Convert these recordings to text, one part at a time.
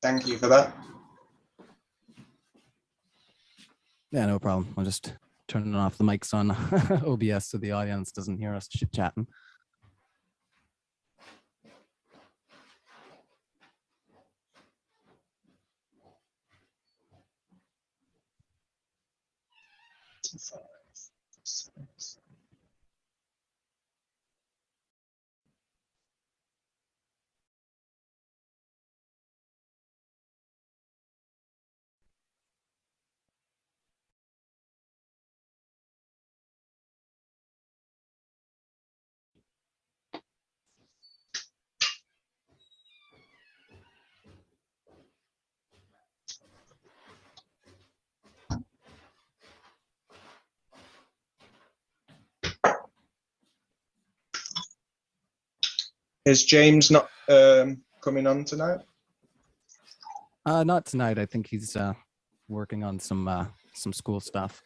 Thank you for that. Yeah, no problem. I'm just turning off the mics on OBS so the audience doesn't hear us chit-chatting. Is James not coming on tonight? Not tonight. I think he's working on some school stuff.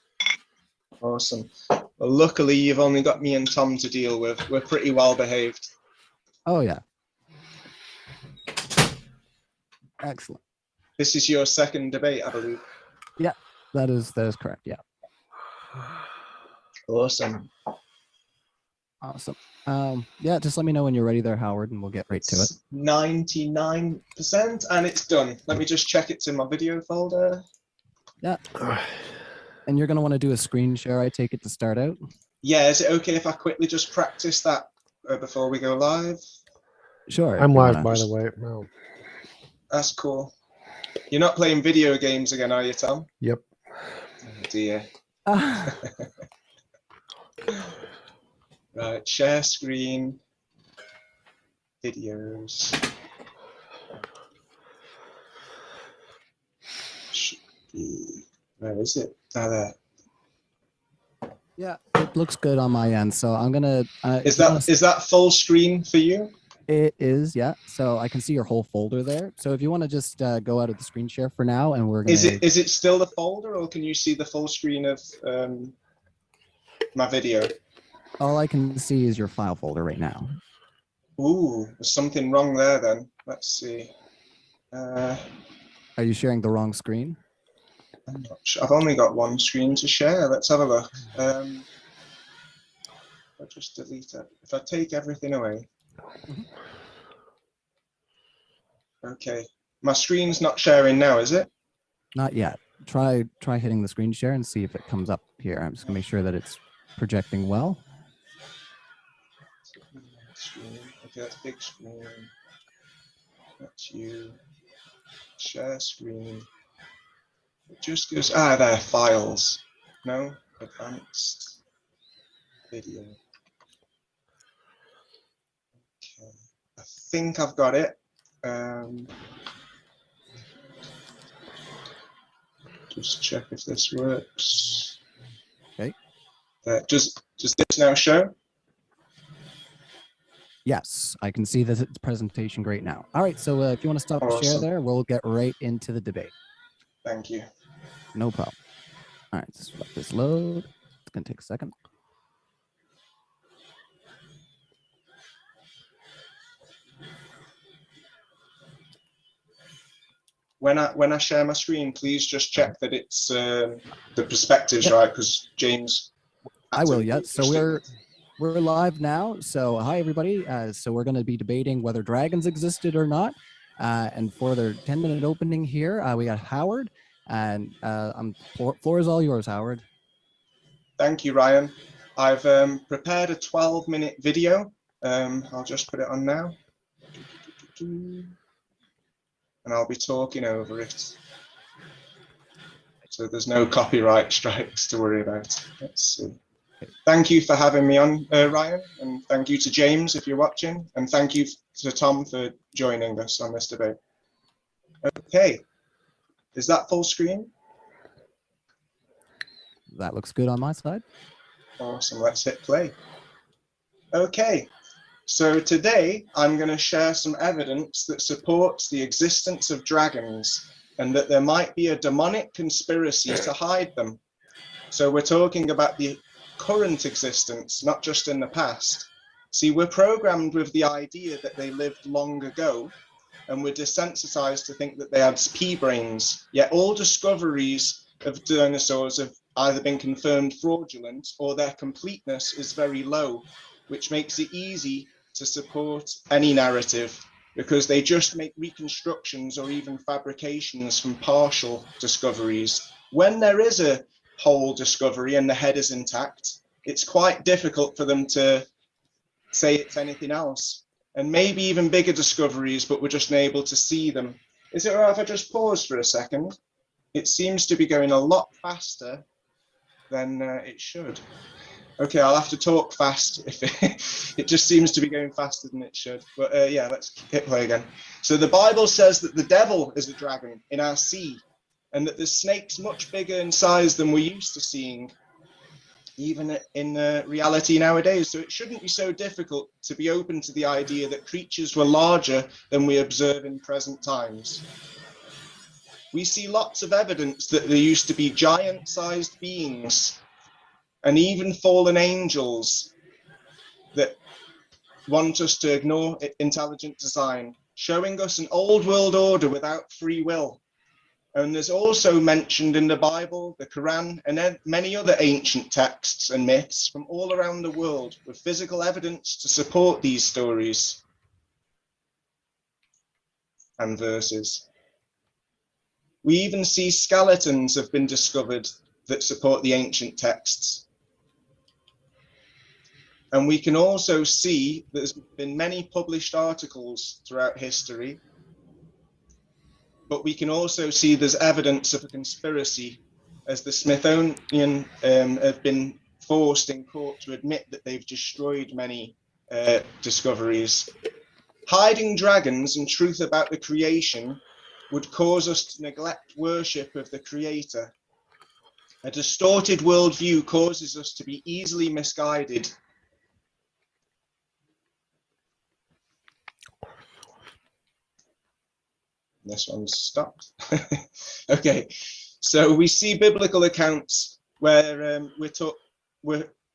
Awesome. Well, luckily, you've only got me and Tom to deal with. We're pretty well behaved. Oh, yeah. Excellent. This is your second debate, I believe. Yeah, that is correct. Yeah. Awesome. Awesome. Yeah, just let me know when you're ready there, Howard, and we'll get right to it. 99%, and it's done. Let me just check it's in my video folder. Yeah. And you're going to want to do a screen share, I take it, to start out? Yeah, is it okay if I quickly just practice that before we go live? Sure. I'm live, by the way. No. That's cool. You're not playing video games again, are you, Tom? Yep. Oh, dear. Right, share screen, videos. Should be, where is it? Ah, there. Yeah, it looks good on my end. So I'm gonna. Is that full screen for you? It is, yeah. So I can see your whole folder there. So if you want to just go out of the screen share for now, and we're gonna. Is it still the folder, or can you see the full screen of my video? All I can see is your file folder right now. Ooh, there's something wrong there then. Let's see. Are you sharing the wrong screen? I'm not sure. I've only got one screen to share. Let's have a look. I'll just delete it. If I take everything away. Okay. My screen's not sharing now, is it? Not yet. Try hitting the screen share and see if it comes up here. I'm just gonna make sure that it's projecting well. Screen. Okay, that's big screen. That's you. Share screen. It just goes, there, files. No, advanced video. Okay, I think I've got it. Just check if this works. Okay. Does this now show? Yes, I can see the presentation great now. All right, so if you want to stop the share there, we'll get right into the debate. Thank you. No problem. All right, just let this load. It's gonna take a second. When I share my screen, please just check that it's the perspective's right, because James. I will. Yeah. So we're live now. So hi everybody. So we're going to be debating whether dragons existed or not. And for their 10-minute opening here, we got Howard, and floor is all yours, Howard. Thank you, Ryan. I've prepared a 12-minute video. I'll just put it on now. And I'll be talking over it. So there's no copyright strikes to worry about. Let's see. Thank you for having me on, Ryan, and thank you to James if you're watching, and thank you to Tom for joining us on this debate. Okay, is that full screen? That looks good on my side. Awesome, let's hit play. Okay, so today I'm going to share some evidence that supports the existence of dragons and that there might be a demonic conspiracy to hide them. So we're talking about the current existence, not just in the past. See, we're programmed with the idea that they lived long ago, and we're desensitized to think that they had pea brains. Yet all discoveries of dinosaurs have either been confirmed fraudulent or their completeness is very low, which makes it easy to support any narrative because they just make reconstructions or even fabrications from partial discoveries. When there is a whole discovery and the head is intact, it's quite difficult for them to say it's anything else. And maybe even bigger discoveries, but we're just unable to see them. Is it all right if I just pause for a second? It seems to be going a lot faster than it should. Okay, I'll have to talk fast if it just seems to be going faster than it should. But yeah, let's hit play again. So the Bible says that the devil is a dragon in our sea, and that there's snakes much bigger in size than we're used to seeing, even in reality nowadays. So it shouldn't be so difficult to be open to the idea that creatures were larger than we observe in present times. We see lots of evidence that there used to be giant-sized beings and even fallen angels that want us to ignore intelligent design, showing us an old world order without free will. And there's also mentioned in the Bible, the Quran, and many other ancient texts and myths from all around the world with physical evidence to support these stories and verses. We even see skeletons have been discovered that support the ancient texts. And we can also see there's been many published articles throughout history, but we can also see there's evidence of a conspiracy, as the Smithsonian have been forced in court to admit that they've destroyed many discoveries. Hiding dragons and truth about the creation would cause us to neglect worship of the Creator. A distorted worldview causes us to be easily misguided. This one's stopped. Okay, so we see biblical accounts where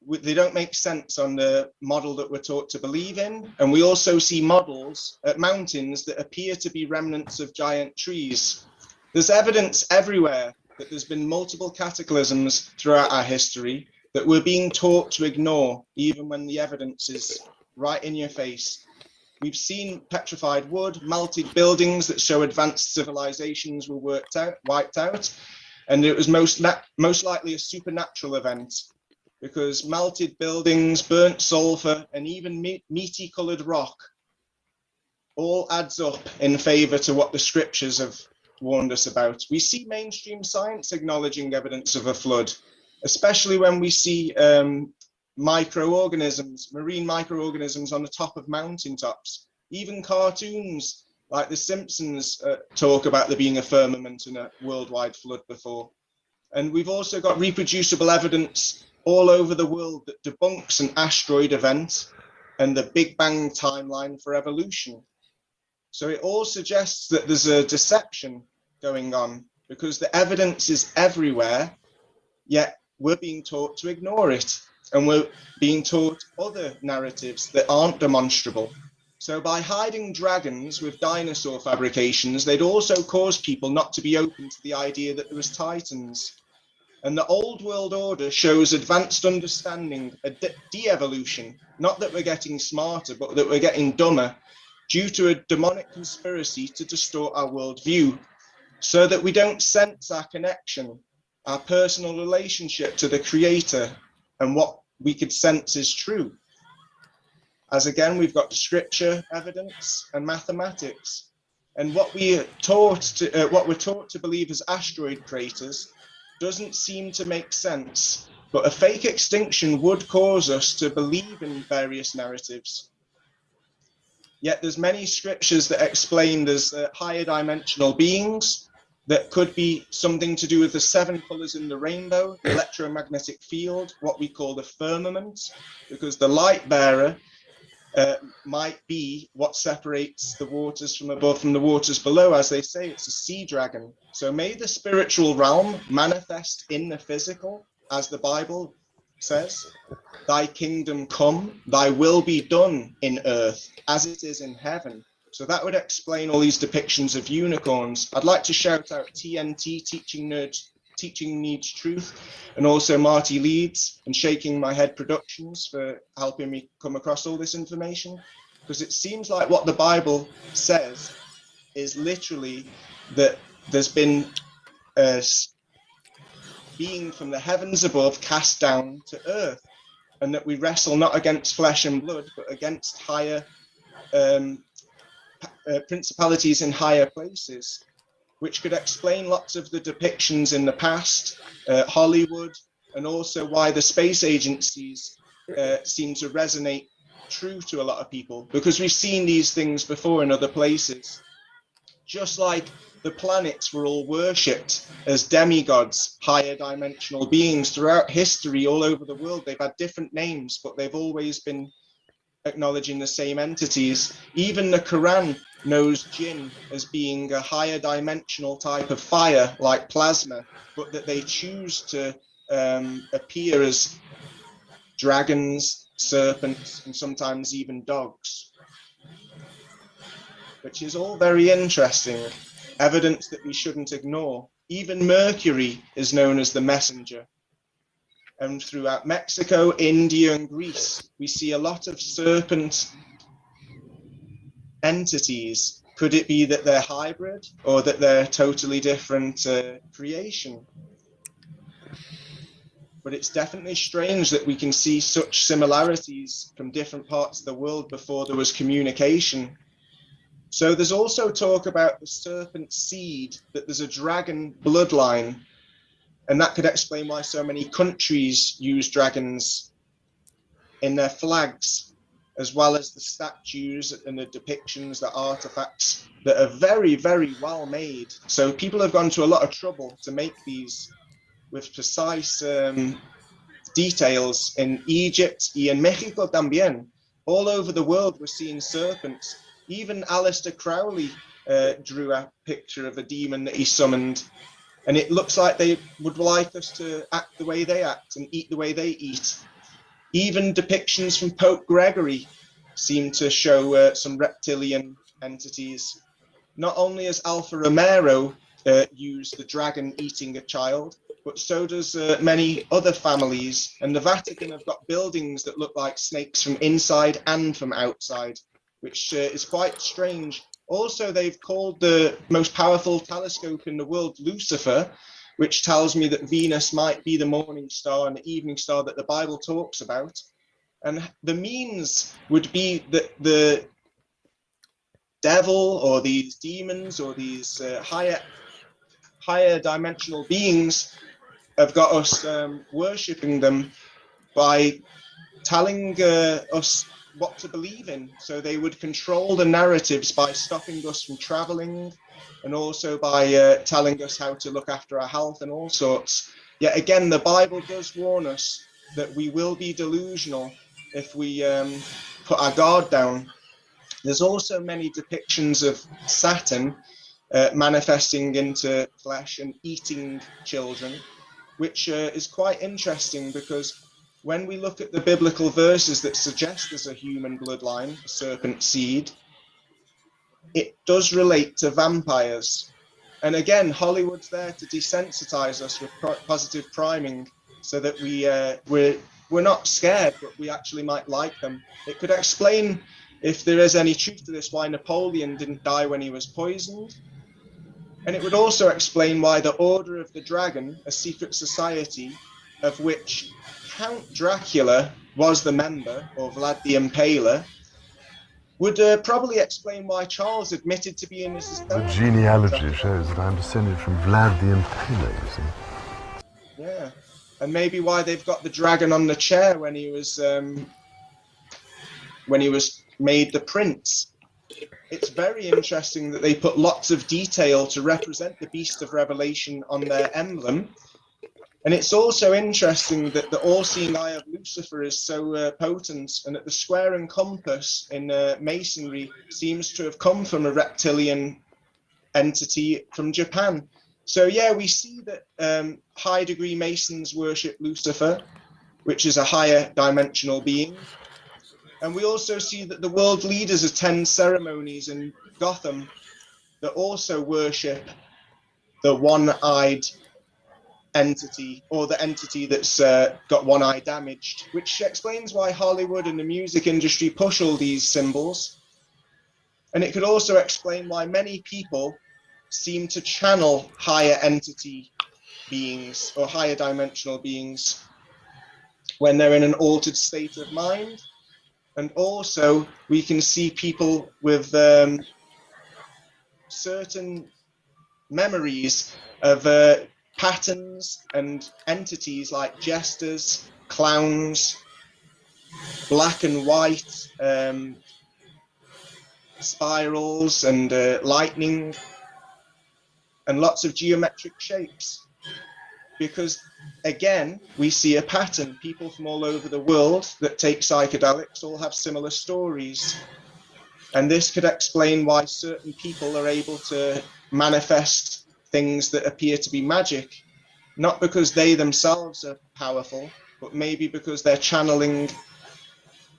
they don't make sense on the model that we're taught to believe in, and we also see models at mountains that appear to be remnants of giant trees. There's evidence everywhere that there's been multiple cataclysms throughout our history that we're being taught to ignore, even when the evidence is right in your face. We've seen petrified wood, melted buildings that show advanced civilizations were wiped out, and it was most likely a supernatural event, because melted buildings, burnt sulfur, and even meaty colored rock all adds up in favor to what the scriptures have warned us about. We see mainstream science acknowledging evidence of a flood, especially when we see microorganisms, marine microorganisms on the top of mountaintops. Even cartoons like The Simpsons talk about there being a firmament and a worldwide flood before. And we've also got reproducible evidence all over the world that debunks an asteroid event and the Big Bang timeline for evolution. So it all suggests that there's a deception going on because the evidence is everywhere, yet we're being taught to ignore it. And we're being taught other narratives that aren't demonstrable. So by hiding dragons with dinosaur fabrications, they'd also cause people not to be open to the idea that there was titans. And the old world order shows advanced understanding, a de-evolution, not that we're getting smarter, but that we're getting dumber, due to a demonic conspiracy to distort our worldview, so that we don't sense our connection, our personal relationship to the Creator, and what we could sense is true. As again, we've got scripture evidence and mathematics, and what we're taught to believe as asteroid craters doesn't seem to make sense. But a fake extinction would cause us to believe in various narratives. Yet there's many scriptures that explain there's higher dimensional beings that could be something to do with the 7 colors in the rainbow, the electromagnetic field, what we call the firmament, because the light bearer might be what separates the waters from above from the waters below. As they say, it's a sea dragon. So may the spiritual realm manifest in the physical, as the Bible says, thy kingdom come, thy will be done in earth as it is in heaven. So that would explain all these depictions of unicorns. I'd like to shout out TNT, Teaching Needs Truth, and also Marty Leeds and Shaking My Head Productions for helping me come across all this information. Because it seems like what the Bible says is literally that there's been a being from the heavens above cast down to earth, and that we wrestle not against flesh and blood, but against higher principalities in higher places, which could explain lots of the depictions in the past, Hollywood, and also why the space agencies seem to resonate true to a lot of people, because we've seen these things before in other places. Just like the planets were all worshipped as demigods, higher dimensional beings throughout history all over the world. They've had different names, but they've always been acknowledging the same entities. Even the Quran knows jinn as being a higher dimensional type of fire, like plasma, but that they choose to appear as dragons, serpents, and sometimes even dogs, which is all very interesting, evidence that we shouldn't ignore. Even Mercury is known as the messenger. And throughout Mexico, India, and Greece, we see a lot of serpent entities. Could it be that they're hybrid, or that they're totally different creation? But it's definitely strange that we can see such similarities from different parts of the world before there was communication. So there's also talk about the serpent seed, that there's a dragon bloodline, and that could explain why so many countries use dragons in their flags, as well as the statues and the depictions, the artifacts that are very, very well made. So people have gone to a lot of trouble to make these with precise details in Egypt y en Mexico también. All over the world, we're seeing serpents. Even Aleister Crowley drew a picture of a demon that he summoned, and it looks like they would like us to act the way they act and eat the way they eat. Even depictions from Pope Gregory seem to show some reptilian entities. Not only has Alfa Romero used the dragon eating a child, but so does many other families. And the Vatican have got buildings that look like snakes from inside and from outside, which is quite strange. Also, they've called the most powerful telescope in the world Lucifer, which tells me that Venus might be the morning star and the evening star that the Bible talks about. And the means would be that the devil or these demons or these higher dimensional beings have got us worshipping them by telling us what to believe in. So they would control the narratives by stopping us from traveling, and also by telling us how to look after our health and all sorts. Yet again, the Bible does warn us that we will be delusional if we put our guard down. There's also many depictions of Satan manifesting into flesh and eating children, which is quite interesting, because when we look at the biblical verses that suggest there's a human bloodline, a serpent seed, it does relate to vampires. And again, Hollywood's there to desensitize us with positive priming, so that we're not scared, but we actually might like them. It could explain, if there is any truth to this, why Napoleon didn't die when he was poisoned. And it would also explain why the Order of the Dragon, a secret society of which Count Dracula was the member, or Vlad the Impaler, would probably explain why Charles admitted to being a society. The genealogy shows that I'm descended from Vlad the Impaler, you see. Yeah, and maybe why they've got the dragon on the chair when he was made the prince. It's very interesting that they put lots of detail to represent the Beast of Revelation on their emblem. And it's also interesting that the all-seeing eye of Lucifer is so potent, and that the square and compass in masonry seems to have come from a reptilian entity from Japan. So yeah, we see that high-degree Masons worship Lucifer, which is a higher dimensional being. And we also see that the world leaders attend ceremonies and Gotham that also worship the one-eyed entity, or the entity that's got one eye damaged, which explains why Hollywood and the music industry push all these symbols. And it could also explain why many people seem to channel higher entity beings or higher dimensional beings when they're in an altered state of mind. And also we can see people with certain memories of patterns and entities like jesters, clowns, black and white spirals, and lightning, and lots of geometric shapes. Because again, we see a pattern. People from all over the world that take psychedelics all have similar stories. And this could explain why certain people are able to manifest things that appear to be magic, not because they themselves are powerful, but maybe because they're channeling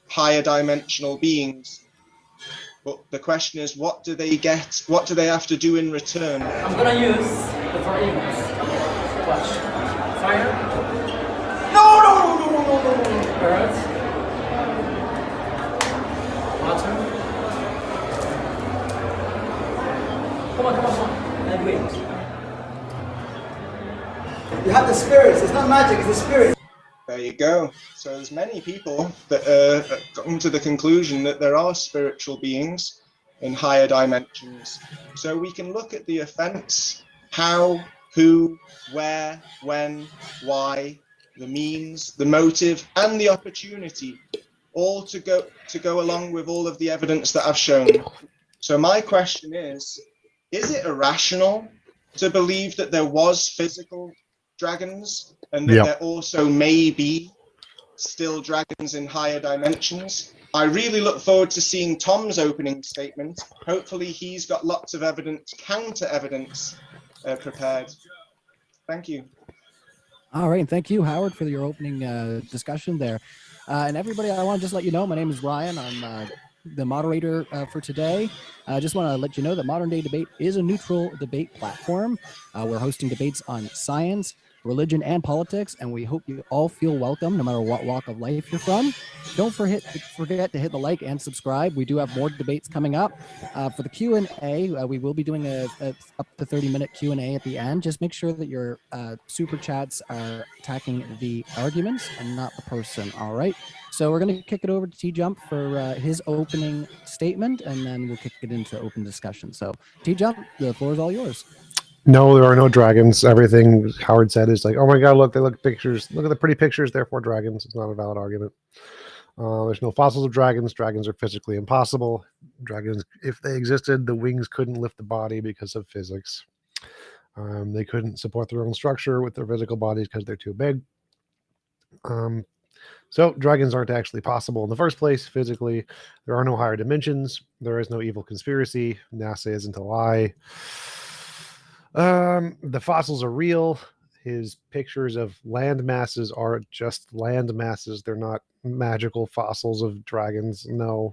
higher dimensional beings. But the question is, what do they get? What do they have to do in return? I'm gonna use the four evils. Watch. Fire. No. Earth. Water. Come on. And wind. You have the spirits. It's not magic, it's the spirit. There you go. So there's many people that come to the conclusion that there are spiritual beings in higher dimensions. So we can look at the offense, how, who, where, when, why, the means, the motive, and the opportunity, all to go along with all of the evidence that I've shown. So my question is it irrational to believe that there was physical dragons and that there also may be still dragons in higher dimensions? I really look forward to seeing Tom's opening statement. Hopefully he's got lots of evidence, counter evidence prepared. Thank you. All right, and thank you, Howard, for your opening discussion there. And everybody, I want to just let you know, my name is Ryan. I'm the moderator for today. I just want to let you know that Modern Day Debate is a neutral debate platform. We're hosting debates on science, religion, and politics, and we hope you all feel welcome no matter what walk of life you're from. Don't forget to hit the like and subscribe. We do have more debates coming up. For the Q&A, we will be doing a up to 30-minute Q&A at the end. Just make sure that your super chats are attacking the arguments and not the person, all right? So we're going to kick it over to TJump for his opening statement, and then we'll kick it into open discussion. So TJump, the floor is all yours. No, there are no dragons. Everything Howard said is like, oh my God, look, they look pictures. Look at the pretty pictures, therefore dragons. It's not a valid argument. There's no fossils of dragons. Dragons are physically impossible. Dragons, if they existed, the wings couldn't lift the body because of physics. They couldn't support their own structure with their physical bodies because they're too big. So dragons aren't actually possible in the first place. Physically, there are no higher dimensions. There is no evil conspiracy. NASA isn't a lie. The fossils are real. His pictures of land masses are just land masses. They're not magical fossils of dragons. No.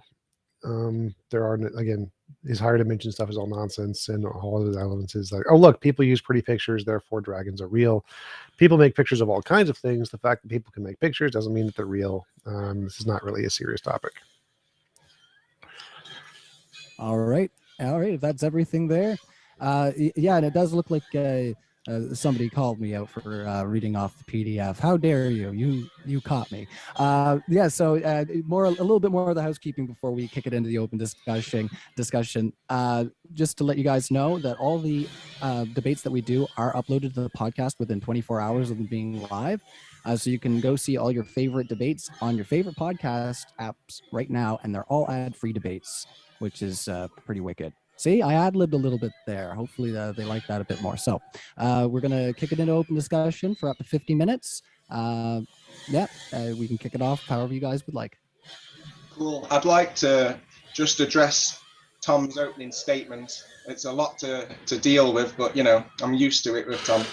There are, again, his higher dimension stuff is all nonsense, and all of his elements is like, oh, look, people use pretty pictures, therefore dragons are real. People make pictures of all kinds of things. The fact that people can make pictures doesn't mean that they're real. This is not really a serious topic. All right. If that's everything there. Yeah, and it does look like somebody called me out for reading off the PDF. How dare you? You caught me. Yeah, so a little bit more of the housekeeping before we kick it into the open discussion. Just to let you guys know that all the debates that we do are uploaded to the podcast within 24 hours of them being live. So you can go see all your favorite debates on your favorite podcast apps right now, and they're all ad-free debates, which is pretty wicked. See, I ad-libbed a little bit there. Hopefully they like that a bit more. So we're going to kick it into open discussion for up to 50 minutes. We can kick it off however you guys would like. Cool. I'd like to just address Tom's opening statement. It's a lot to deal with, but, you know, I'm used to it with Tom.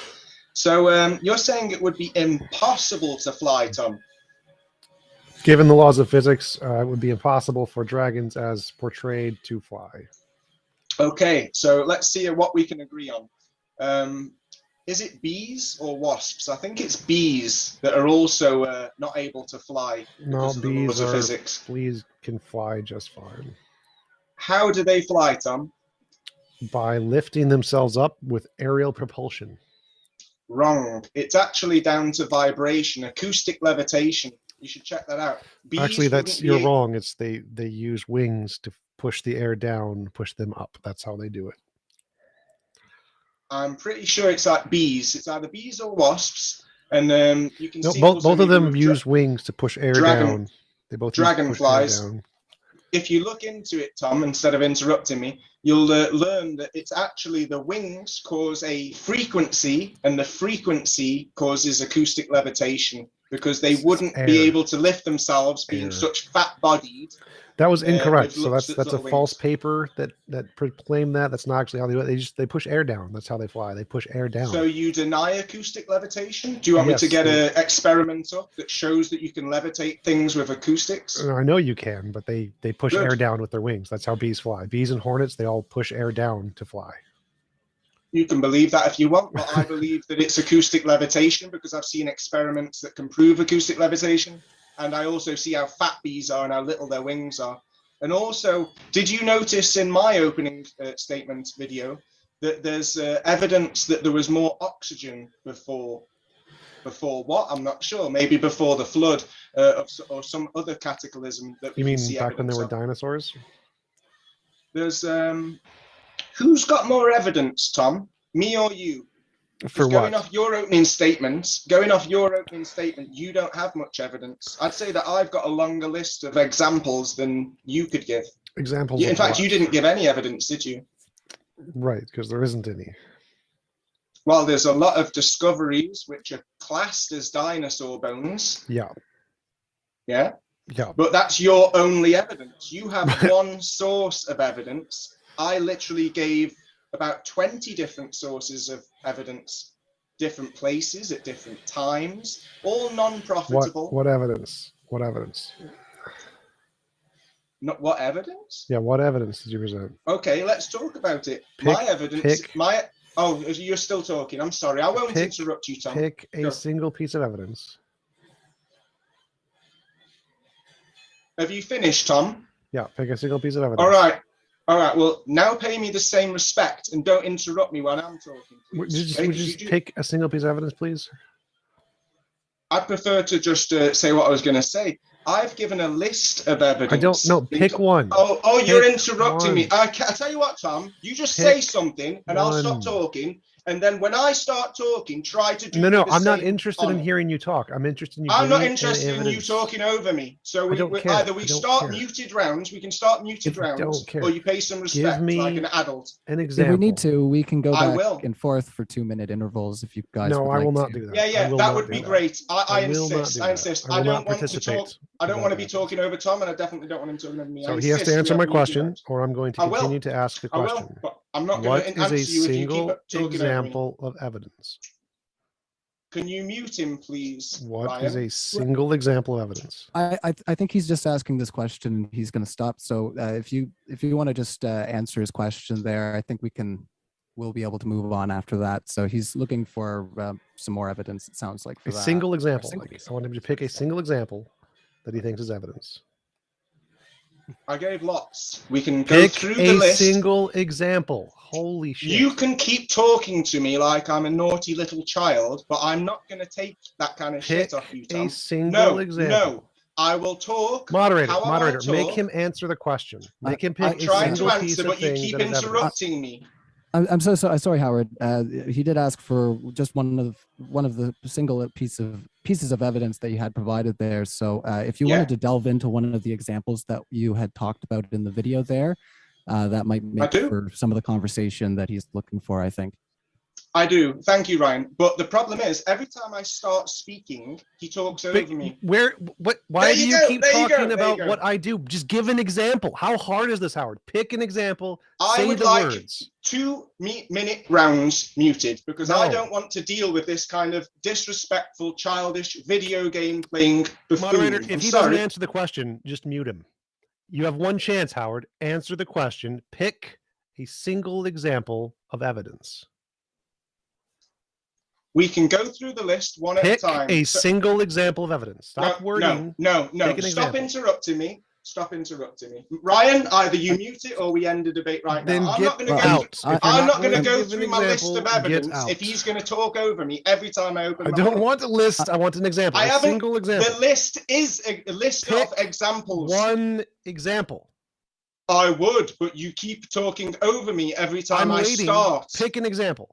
So you're saying it would be impossible to fly, Tom? Given the laws of physics, it would be impossible for dragons as portrayed to fly. Okay, so let's see what we can agree on. Is it bees or wasps? I think it's bees that are also not able to fly No, because of the laws bees of are. physics. Bees can fly just fine How do they fly, Tom? by lifting themselves up with aerial propulsion. Wrong. It's actually down to vibration, acoustic levitation. You should check that out. Bees Actually, wouldn't you're be- wrong. It's they use wings to push the air down, push them up. That's how they do it. I'm pretty sure it's like bees. It's either bees or wasps. And you can No, see both also of maybe them with use wings to push air dragon- down. They both use to push air dragonflies. down. If you look into it, Tom, instead of interrupting me, you'll learn that it's actually the wings cause a frequency, and the frequency causes acoustic levitation because they wouldn't be air. able to lift themselves, being Air. such fat-bodied. That was incorrect. So with that's a little false wings. paper that proclaimed that. That's not actually how they do it. They push air down. That's how they fly. They push air down. So you deny acoustic levitation? Do you want me to Yes, get an experiment up that shows that you can levitate things with acoustics? I know you can, but they push Good. air down with their wings. That's how bees fly. Bees and hornets, they all push air down to fly. You can believe that if you want, but I believe that it's acoustic levitation because I've seen experiments that can prove acoustic levitation. And I also see how fat bees are and how little their wings are. And also, did you notice in my opening statement video that there's evidence that there was more oxygen before what? I'm not sure. Maybe before the flood or some other cataclysm that we You can mean see back when there evidence were of. dinosaurs? There's who's got more evidence, Tom? Me or you? For Going what? off your opening statement, you don't have much evidence. I'd say that I've got a longer list of examples than you could give. Examples In of fact, what? you didn't give any evidence, did you? Right, because there isn't any. Well, there's a lot of discoveries which are classed as dinosaur bones. Yeah. Yeah. Yeah. But that's your only evidence. You have one source of evidence. I literally gave about 20 different sources of evidence, different places at different times, all non-profitable. What evidence? What evidence? Not what evidence? Yeah, what evidence did you present? Okay, let's talk about it. My evidence, oh, you're still talking. I'm sorry. I won't interrupt you, Tom. Pick a Go. single piece of evidence. Have you finished, Tom? Yeah, pick a single piece of evidence. All right. All right. Well, now pay me the same respect and don't interrupt me when I'm talking. Would Please. you just pick a single piece of evidence, please? I prefer to just say what I was going to say. I've given a list of evidence. I don't know. Pick one. Oh, you're Pick interrupting me. I tell you what, Tom. You just say something and I'll stop talking. And then when I start talking, try to do No, the I'm not same interested in on- hearing you talk. I'm interested in you. I'm not giving interested in you evidence. talking over me. So I don't care. either we I don't start care. muted rounds, we can start muted If you rounds, don't care, or you pay some respect me like an adult. An If example. we need to, we can go I back will. and forth for 2-minute intervals if you guys No, would I like will not to. do that. Yeah, will that not would do be that. great. I will not insist. do I that. insist. I I will don't not want to participate talk. I don't in want to that. be talking over Tom, and I definitely don't want him talking over me. So I he has to insist answer we my have muted question, rounds. or I'm going to I will. continue to ask the I will, question. but I'm not What going to is a answer you if you keep single talking over me. example of evidence? Can you mute him, please? What is Ryan? a single example of evidence? I think he's just asking this question. He's going to stop. So if you want to just answer his question there, I think we'll be able to move on after that. So he's looking for some more evidence. It sounds like for A that. single example. single I want him to pick a single example that he thinks is evidence. I gave lots. We can go Pick through the a list. single example. Holy shit. You can keep talking to me like I'm a naughty little child, but I'm not going to take that kind of shit off you, Tom. a single No, example. I will talk. Moderator, How I moderator, make talk. him answer the question. Make him I'm pick a trying to single piece answer, of but you thing keep that is evidence. interrupting me. I'm so sorry, Howard. He did ask for just one of the single pieces of evidence that you had provided there. So if you wanted to delve into one of the examples that you had talked about in the video there, that might make for some of the conversation that he's looking for, I think. I do. Thank you, Ryan. But the problem is, every time I start speaking, he talks over me. Why do you keep talking about go. what I do? Just give an example. How hard is this, Howard? Pick an example. I say would the like words. 2-minute rounds muted because I don't want to deal with this kind of disrespectful, childish video game playing buffoon. Moderator, if he doesn't answer the question, just mute him. You have one chance, Howard. Answer the question. Pick a single example of evidence. We can go through the list one Pick at a time. a single example of evidence. Stop wording. No. Pick an Stop example. interrupting me. Stop interrupting me. Ryan, either you mute it or we end the debate right Then now. I'm get not going to go. out. If you're I'm not going to willing go give an through my list example, of get evidence out. if he's going to talk over me every time I open I my don't mouth. want a list. I want an example. I A haven't. single example. The list is a list Pick of examples. One example. I would, but you keep talking over me every time I'm I waiting. start. Pick an example.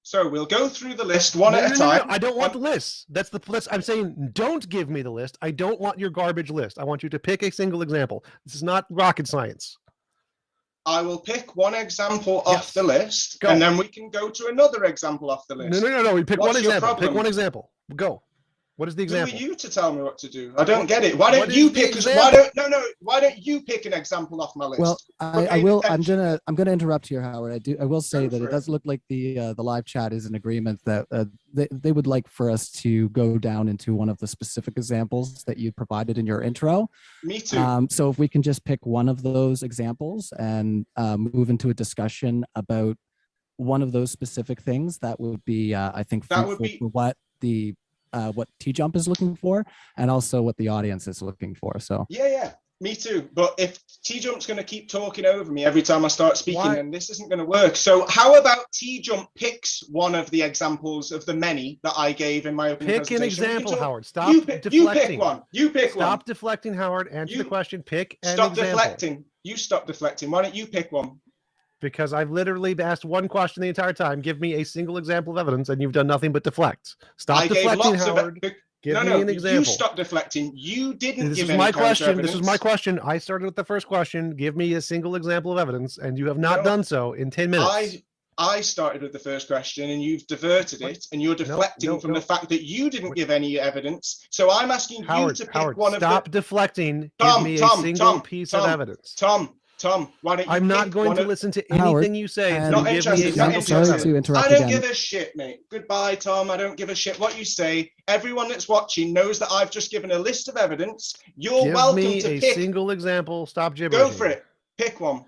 So we'll go through the list one at a time. I don't want the list. That's I'm saying don't give me the list. I don't want your garbage list. I want you to pick a single example. This is not rocket science. I will pick one example off the list, Go. and then we can go to another example off the list. No. We pick What's one your example. problem? Pick one example. Go. What is the example? Who are you to tell me what to do? I don't get it. Why What don't you is the pick? example? Why don't you pick an example off my list? Well, I Okay, will. attention. I'm gonna interrupt here, Howard. I will say Go that for it it. does look like the live chat is in agreement that they would like for us to go down into one of the specific examples that you provided in your intro. Me too. So if we can just pick one of those examples and move into a discussion about one of those specific things, that would be, I think, That would fruitful be- for what TJump is looking for, and also what the audience is looking for. So Yeah, me too. But if TJump's going to keep talking over me every time I start speaking, Why? then this isn't going to work. So how about TJump picks one of the examples of the many that I gave in my opening Pick an presentation? We can example, talk- Howard. Stop You deflecting. pick one. You pick one. Stop deflecting, Howard. Answer the You- question. Pick an Stop example. deflecting. You stop deflecting. Why don't you pick one? Because I've literally asked one question the entire time. Give me a single example of evidence, and you've done nothing but deflect. Stop I gave deflecting, lots Howard. of. Give No, me no. an example. You stop deflecting. You didn't This give is any my counter question. evidence. This is my question. I started with the first question. Give me a single example of evidence, and you have not No. done so in 10 minutes. I started with the first question and you've diverted it, and you're deflecting from the fact that you didn't give any evidence. So I'm asking you to pick one of the. Stop deflecting. Tom, Give me Tom, a single Tom, piece Tom, of evidence. Tom, why don't you? I'm not pick going one to of- listen to Howard, anything you say. and- until Not you give me a interested, not single piece of sorry interested. to evidence. interrupt I don't again. give a shit, mate. Goodbye, Tom. I don't give a shit what you say. Everyone that's watching knows that I've just given a list of evidence. You're Give welcome me to a pick. single example. Stop gibbering. Go for it. Pick one.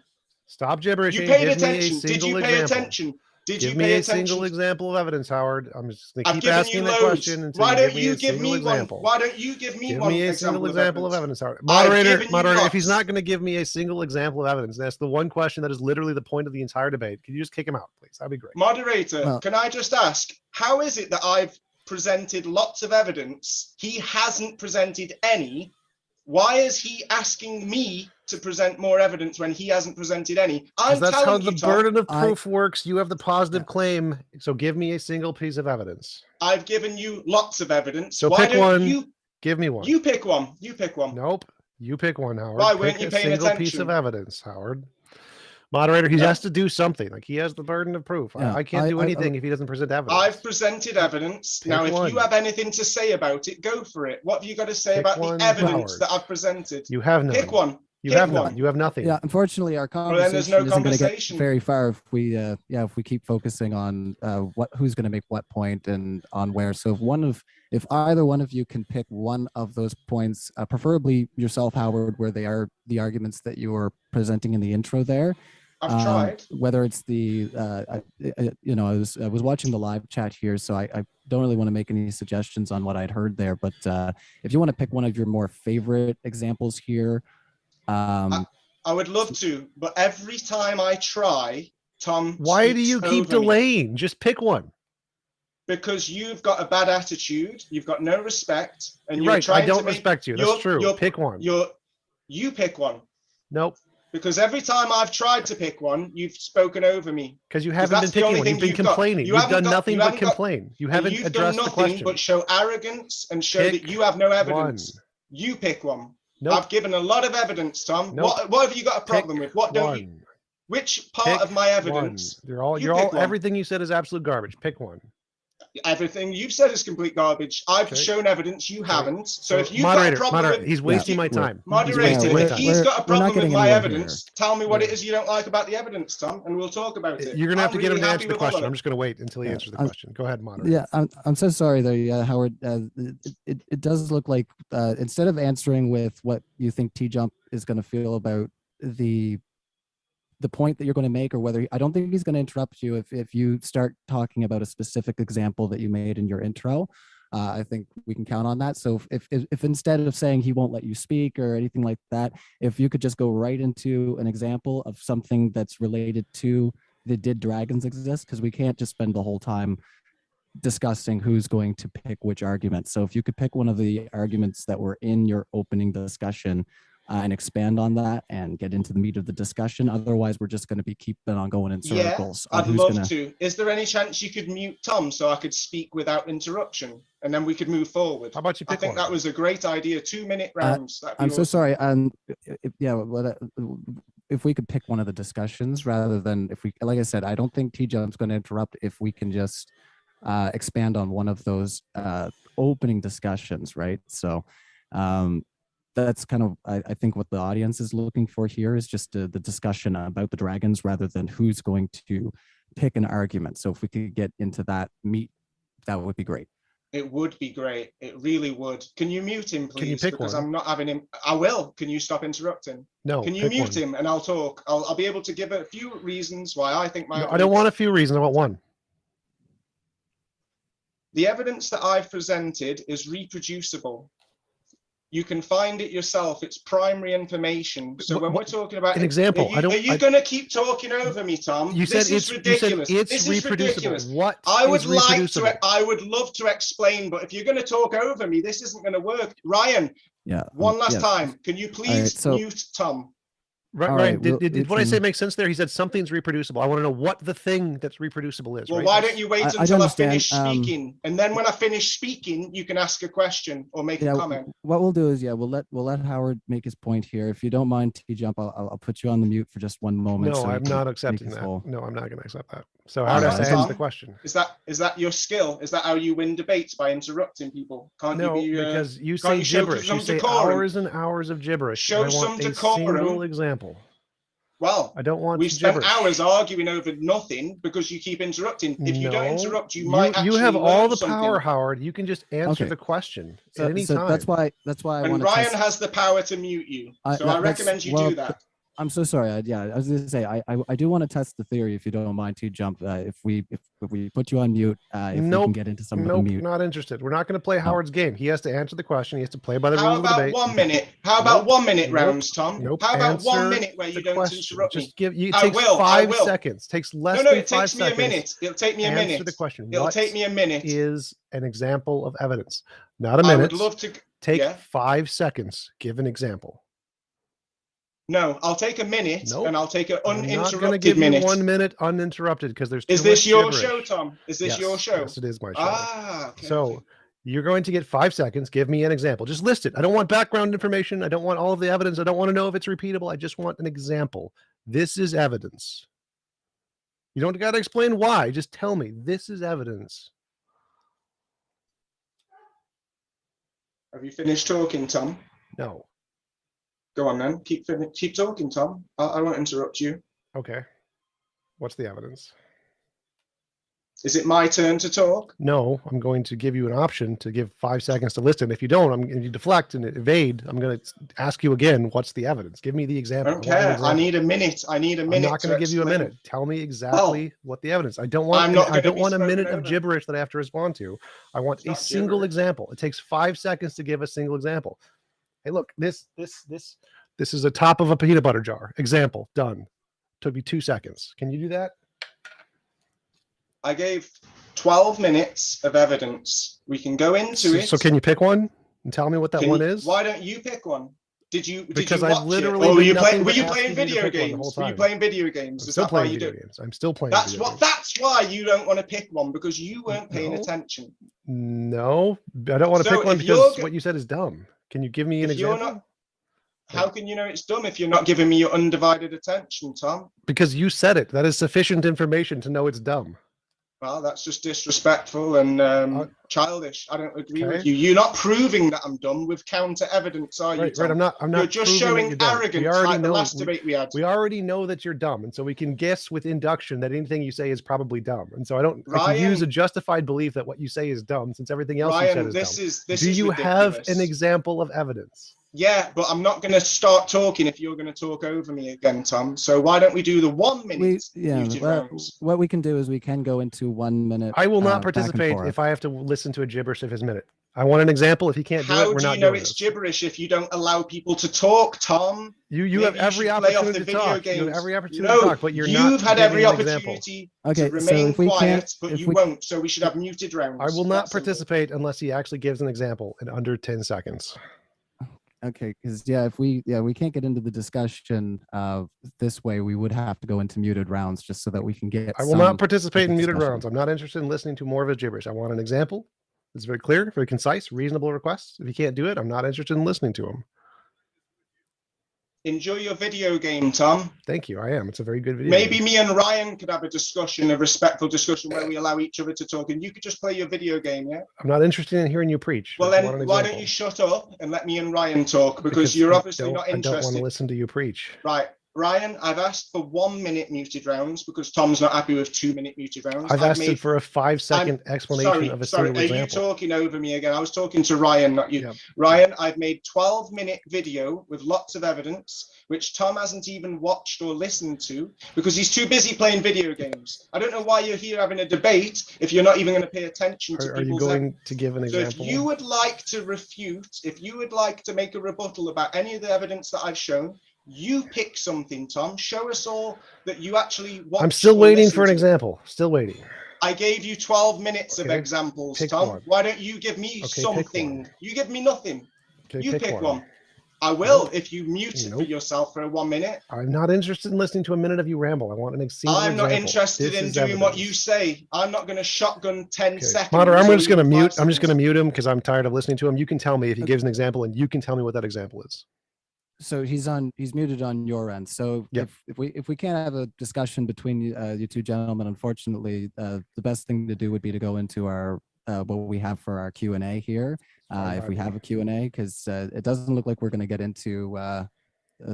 Stop gibbering. You paid Give me a attention. Did you single pay example. attention? Did Give you me pay a attention? single example of evidence, Howard. I'm just going to I've keep given asking you that loads. question until Why you don't give me you a give single me example. one? Why don't you give me Give one me a example single of example of evidence? evidence, Howard. I've given you Moderator, if lots. he's not going to give me a single example of evidence, that's the one question that is literally the point of the entire debate. Can you just kick him out, please? That'd be great. Moderator, Well- can I just ask, how is it that I've presented lots of evidence? He hasn't presented any. Why is he asking me to present more evidence when he hasn't presented any? I'm That's how telling the you, Tom, burden of proof works. You have the positive claim, so give me a single piece of evidence. I've given you lots of evidence. So Why pick don't one. you Give me one. you pick one? You pick one. Nope. You pick one, Howard. Why Pick weren't you a paying single piece attention? of evidence, Howard. Moderator, he No. has to do something. Like he has the burden of proof. Yeah, I can't do I- anything if he doesn't present evidence. I've presented evidence. Now, Pick if one. you have anything to say about it, go for it. What have you got to say Pick about one, the evidence Howard. that I've presented? You have none. Pick one. You Pick have one. none. You have nothing. yeah, unfortunately, our then conversation there's no isn't going to get conversation. very far if we if we keep focusing on who's going to make what point and on where. So if either one of you can pick one of those points, preferably yourself, Howard, where they are the arguments that you were presenting in the intro there. I've tried. Whether it's the I was watching the live chat here, so I don't really want to make any suggestions on what I'd heard there. But if you want to pick one of your more favorite examples here, I would love to, but every time I try, Tom. Why do speaks you keep over me. delaying? Just pick one. Because you've got a bad attitude. You've got no respect, and You're you're right. trying I don't to make, respect you. That's you're- true. you're- Pick one. You pick one. Nope. Because every time I've tried to pick one, you've spoken over me. Because you haven't been that's the picking only one. You've thing been you've got. complaining. You You've haven't done got- nothing you but haven't got- complain. You And haven't you've done addressed the nothing question. but show arrogance and show Pick that you have no evidence. one. You pick one. Nope. I've given a lot of evidence, Tom. Nope. What have you got a problem Pick with? What don't you? one. Which part Pick of my evidence? one. You You're pick all one. everything you said is absolute garbage. Pick one. Everything you've said is complete garbage. I've Okay. shown evidence. You haven't. So if you've moderator, got a problem moderator, with, he's wasting my time. He's moderator, wasting my if time. he's got a We're not problem with getting my anywhere evidence, tell me what Yeah. it is you don't like about the evidence, Tom, and we'll talk about it. You're gonna have I'm to get him really to happy answer the with all of question. it. I'm just gonna wait until he Yeah, answers the I'm- question. Go ahead, moderator. Yeah, I'm so sorry there, Howard. It does look like instead of answering with what you think TJump is going to feel about the the point that you're going to make, or whether I don't think he's going to interrupt you if you start talking about a specific example that you made in your intro. I think we can count on that. So if instead of saying he won't let you speak or anything like that, if you could just go right into an example of something that's related to the did dragons exist, because we can't just spend the whole time discussing who's going to pick which argument. So if you could pick one of the arguments that were in your opening discussion and expand on that and get into the meat of the discussion. Otherwise, we're just going to be keeping on going in circles. Yeah, I'd love to. Is there any chance you could mute Tom so I could speak without interruption, and then we could move forward? How about you pick I think one? that was a great idea. 2-minute rounds. I'm so sorry. If we could pick one of the discussions rather than if we, like I said, I don't think TJump's going to interrupt if we can just expand on one of those opening discussions, right? So that's kind of, I think what the audience is looking for here is just the discussion about the dragons rather than who's going to pick an argument. So if we could get into that meat, that would be great. It would be great. It really would. Can you mute him, please? Can you pick because one? I'm not having him. I will. Can you stop interrupting? No. Can you mute him and I'll talk? I'll be able to give a few reasons why I think my. No, I don't want a few reasons. I want one. The evidence that I've presented is reproducible. You can find it yourself. It's primary information. So when we're talking about an example, are you going to keep talking over me, Tom? You said this is ridiculous. It's reproducible. What I would is reproducible? I would love to explain, but if you're going to talk over me, this isn't going to work. Ryan, one last time. Can you please mute Tom? Right. Did what I say make sense there? He said something's reproducible. I want to know what the thing that's reproducible is. Well, right? why don't you wait until I finish speaking, and then when I finish speaking, you can ask a question or make a comment. What we'll do is, we'll let Howard make his point here. If you don't mind, TJump, I'll put you on the mute for just one moment. No, so I'm not accepting that. No, I'm not going to accept that. So how does that answer the question? Is that your skill? Is that how you win debates, by interrupting people? Because you say gibberish. You say hours and hours of gibberish. Show some decorum. Single example. Well, I don't want. We spent hours arguing over nothing because you keep interrupting. If you don't interrupt, you might actually. You have all the something. Power, Howard. You can just answer the question at any time. That's why. And Ryan has the power to mute you, so I recommend you do that. I'm so sorry. I was going to say I do want to test the theory if you don't mind, TJump. If we put you on mute, if we can get into some of the mute. Not interested. We're not going to play Howard's game. He has to answer the question. He has to play by the rules of the debate. How about 1 minute? How about 1 minute rounds, Tom? How about 1 minute where you don't interrupt me? Just give you. It takes 5 seconds. It takes less than 5 seconds. No, it takes me a minute. It'll take me a minute. Answer the question. It'll take me a minute. Is an example of evidence, not a minute. I would love to take 5 seconds. Give an example. No, I'll take a minute and I'll take an uninterrupted minute. I'm not going to give you 1 minute uninterrupted because there's too Is this much your gibberish. show, Tom? Is this your show? Yes, it is my show. Okay, so you're going to get 5 seconds. Give me an example. Just list it. I don't want background information. I don't want all of the evidence. I don't want to know if it's repeatable. I just want an example. This is evidence. You don't got to explain why. Just tell me this is evidence. Have you finished talking, Tom? No. Go on then. Keep talking, Tom. I won't interrupt you. Okay. What's the evidence? Is it my turn to talk? No, I'm going to give you an option to give 5 seconds to list it. If you don't, I'm going to deflect and evade. I'm going to ask you again, what's the evidence? Give me the example. I don't care. I need a minute. I'm not going to give you a minute. Tell me exactly what the evidence. I don't want a minute of gibberish that I have to respond to. I want a single example. It takes 5 seconds to give a single example. Hey, look, this is the top of a peanut butter jar. Example, done. Took me 2 seconds. Can you do that? I gave 12 minutes of evidence. We can go into it. So can you pick one and tell me what that one is? Why don't you pick one? Because I literally. Were you playing video games? Were you playing video games? I'm still playing video games. I'm still playing. That's why you don't want to pick one, because you weren't paying attention. No, I don't want to pick one because what you said is dumb. Can you give me an example? How can you know it's dumb if you're not giving me your undivided attention, Tom? Because you said it. That is sufficient information to know it's dumb. Well, that's just disrespectful and childish. I don't agree with you. You're not proving that I'm dumb with counter evidence, are you, Tom? Right, I'm not. You're just showing arrogance like the last debate we had. We already know that you're dumb, and so we can guess with induction that anything you say is probably dumb. And so I can use a justified belief that what you say is dumb, since everything else you said is dumb. Do you have an example of evidence? Yeah, but I'm not going to start talking if you're going to talk over me again, Tom. So why don't we do the 1 minute muted rounds? What we can do is we can go into 1 minute. I will not back and participate forth. if I have to listen to a gibberish of his minute. I want an example. If he can't do it, How we're do not you know doing it's this. gibberish if you don't allow people to talk, Tom? You have Maybe every should play off opportunity the to video talk. You have games. every opportunity No, to talk, but you're not you've had giving every an example. opportunity Okay, to so remain if we quiet, can't, but if you we, won't. So we should have muted rounds. I will not That's simple. participate unless he actually gives an example in under 10 seconds. okay, because if we can't get into the discussion this way, we would have to go into muted rounds just so that we can get. I will not participate in muted discussion. rounds. I'm not interested in listening to more of his gibberish. I want an example. It's very clear, very concise, reasonable request. If he can't do it, I'm not interested in listening to him. Enjoy your video game, Tom. Thank you. I am. It's a very good video. Maybe me and Ryan could have a discussion, a respectful discussion where we allow each other to talk, and you could just play your video game, yeah? I'm not interested in hearing you preach. Well, I want then an why example. don't you shut up and let me and Ryan talk, because you're obviously not I don't want to interested. listen to you preach. Right. Ryan, I've asked for 1 minute muted rounds because Tom's not happy with 2 minute muted rounds. I've asked for a 5-second explanation of a Sorry, single are example. you talking over me again? I was talking to Ryan, not you. Yep. Ryan, I've made 12-minute video with lots of evidence, which Tom hasn't even watched or listened to because he's too busy playing video games. I don't know why you're here having a debate if you're not even going to pay attention to Are you people's going to give an example? So if you would like to refute, if you would like to make a rebuttal about any of the evidence that I've shown, you pick something, Tom. Show us all that you actually watched. I'm still waiting for an example. Still waiting. I gave you 12 minutes of examples, Tom. One. Why don't you give me something? You give me nothing. Okay, you pick one. I will if you mute it for yourself for 1 minute. I'm not interested in listening to a minute of you ramble. I want an example. I'm not interested in doing what you say. I'm not going to shotgun 10 seconds. Moderator, I'm just going to mute. I'm just going to mute him because I'm tired of listening to him. You can tell me if he gives an example, and you can tell me what that example is. So he's muted on your end. So if we can't have a discussion between you two gentlemen, unfortunately, the best thing to do would be to go into our what we have for our Q&A here. If we have a Q&A, because it doesn't look like we're going to get into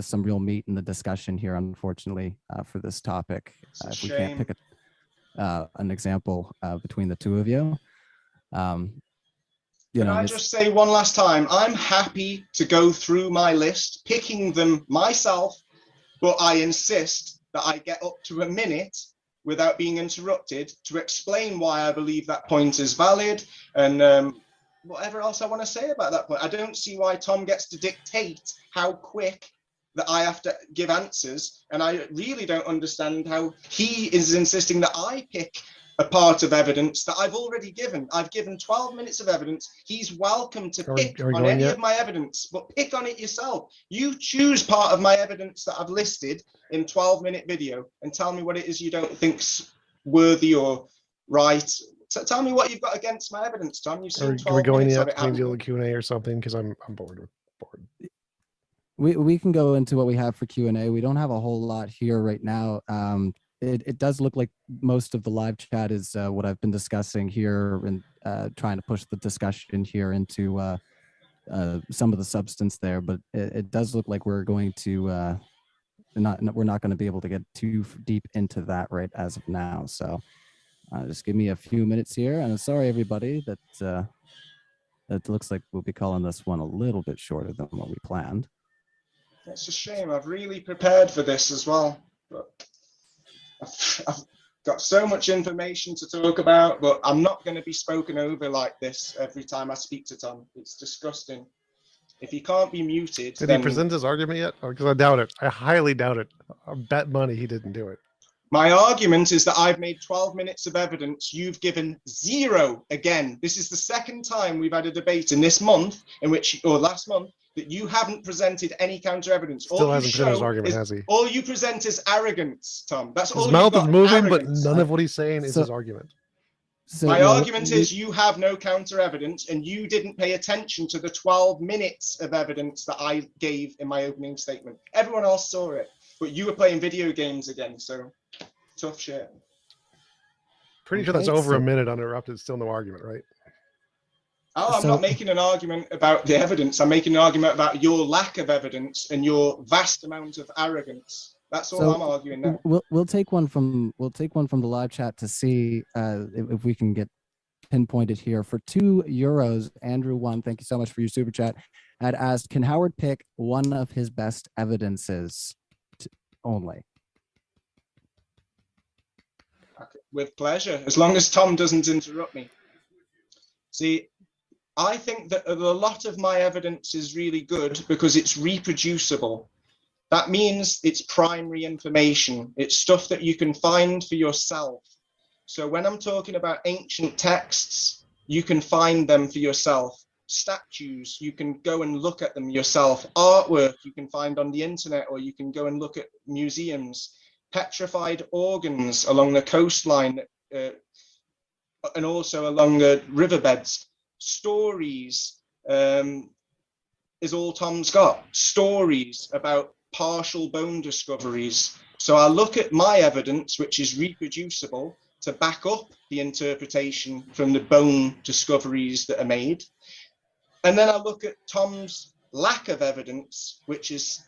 some real meat in the discussion here, unfortunately, for this topic. If we can't pick an example between the two of you. Can I just say one last time, I'm happy to go through my list, picking them myself, but I insist that I get up to a minute without being interrupted to explain why I believe that point is valid and whatever else I want to say about that point. I don't see why Tom gets to dictate how quick that I have to give answers, and I really don't understand how he is insisting that I pick a part of evidence that I've already given. I've given 12 minutes of evidence. He's welcome to pick on any of my evidence, but pick on it yourself. You choose part of my evidence that I've listed in 12-minute video and tell me what it is you don't think's worthy or right. So tell me what you've got against my evidence, Tom. You've seen 12 Are we going minutes to of do it. a Q&A or something? Because I'm bored. We can go into what we have for Q&A. We don't have a whole lot here right now. It does look like most of the live chat is what I've been discussing here and trying to push the discussion here into some of the substance there. But it does look like we're going to we're not going to be able to get too deep into that right as of now. So just give me a few minutes here. And I'm sorry, everybody, that it looks like we'll be calling this one a little bit shorter than what we planned. It's a shame. I've really prepared for this as well. But I've got so much information to talk about, but I'm not going to be spoken over like this every time I speak to Tom. It's disgusting. If he can't be muted, did he present his argument yet? Because I doubt it. I highly doubt it. I bet money he didn't do it. My argument is that I've made 12 minutes of evidence. You've given 0 again. This is the second time we've had a debate in this month, or last month, that you haven't presented any counter evidence. Still hasn't presented his argument, has he? All you present is arrogance, Tom. That's all. His mouth is moving, arrogance. but none of what he's saying is his argument. So, my argument is you have no counter evidence, and you didn't pay attention to the 12 minutes of evidence that I gave in my opening statement. Everyone else saw it, but you were playing video games again, so tough shit. Pretty sure that's over a minute uninterrupted, still no argument, right? Oh, I'm not making an argument about the evidence. I'm making an argument about your lack of evidence and your vast amount of arrogance. That's all I'm arguing now. We'll take one from the live chat to see if we can get pinpointed here for €2. Andrew 1, thank you so much for your super chat. had asked, can Howard pick one of his best evidences only? Okay, with pleasure, as long as Tom doesn't interrupt me. See, I think that a lot of my evidence is really good because it's reproducible. That means it's primary information. It's stuff that you can find for yourself. So when I'm talking about ancient texts, you can find them for yourself. Statues, you can go and look at them yourself. Artwork you can find on the internet, or you can go and look at museums. Petrified organs along the coastline and also along the riverbeds. Stories is all Tom's got. Stories about partial bone discoveries. So I look at my evidence, which is reproducible, to back up the interpretation from the bone discoveries that are made. And then I look at Tom's lack of evidence, which is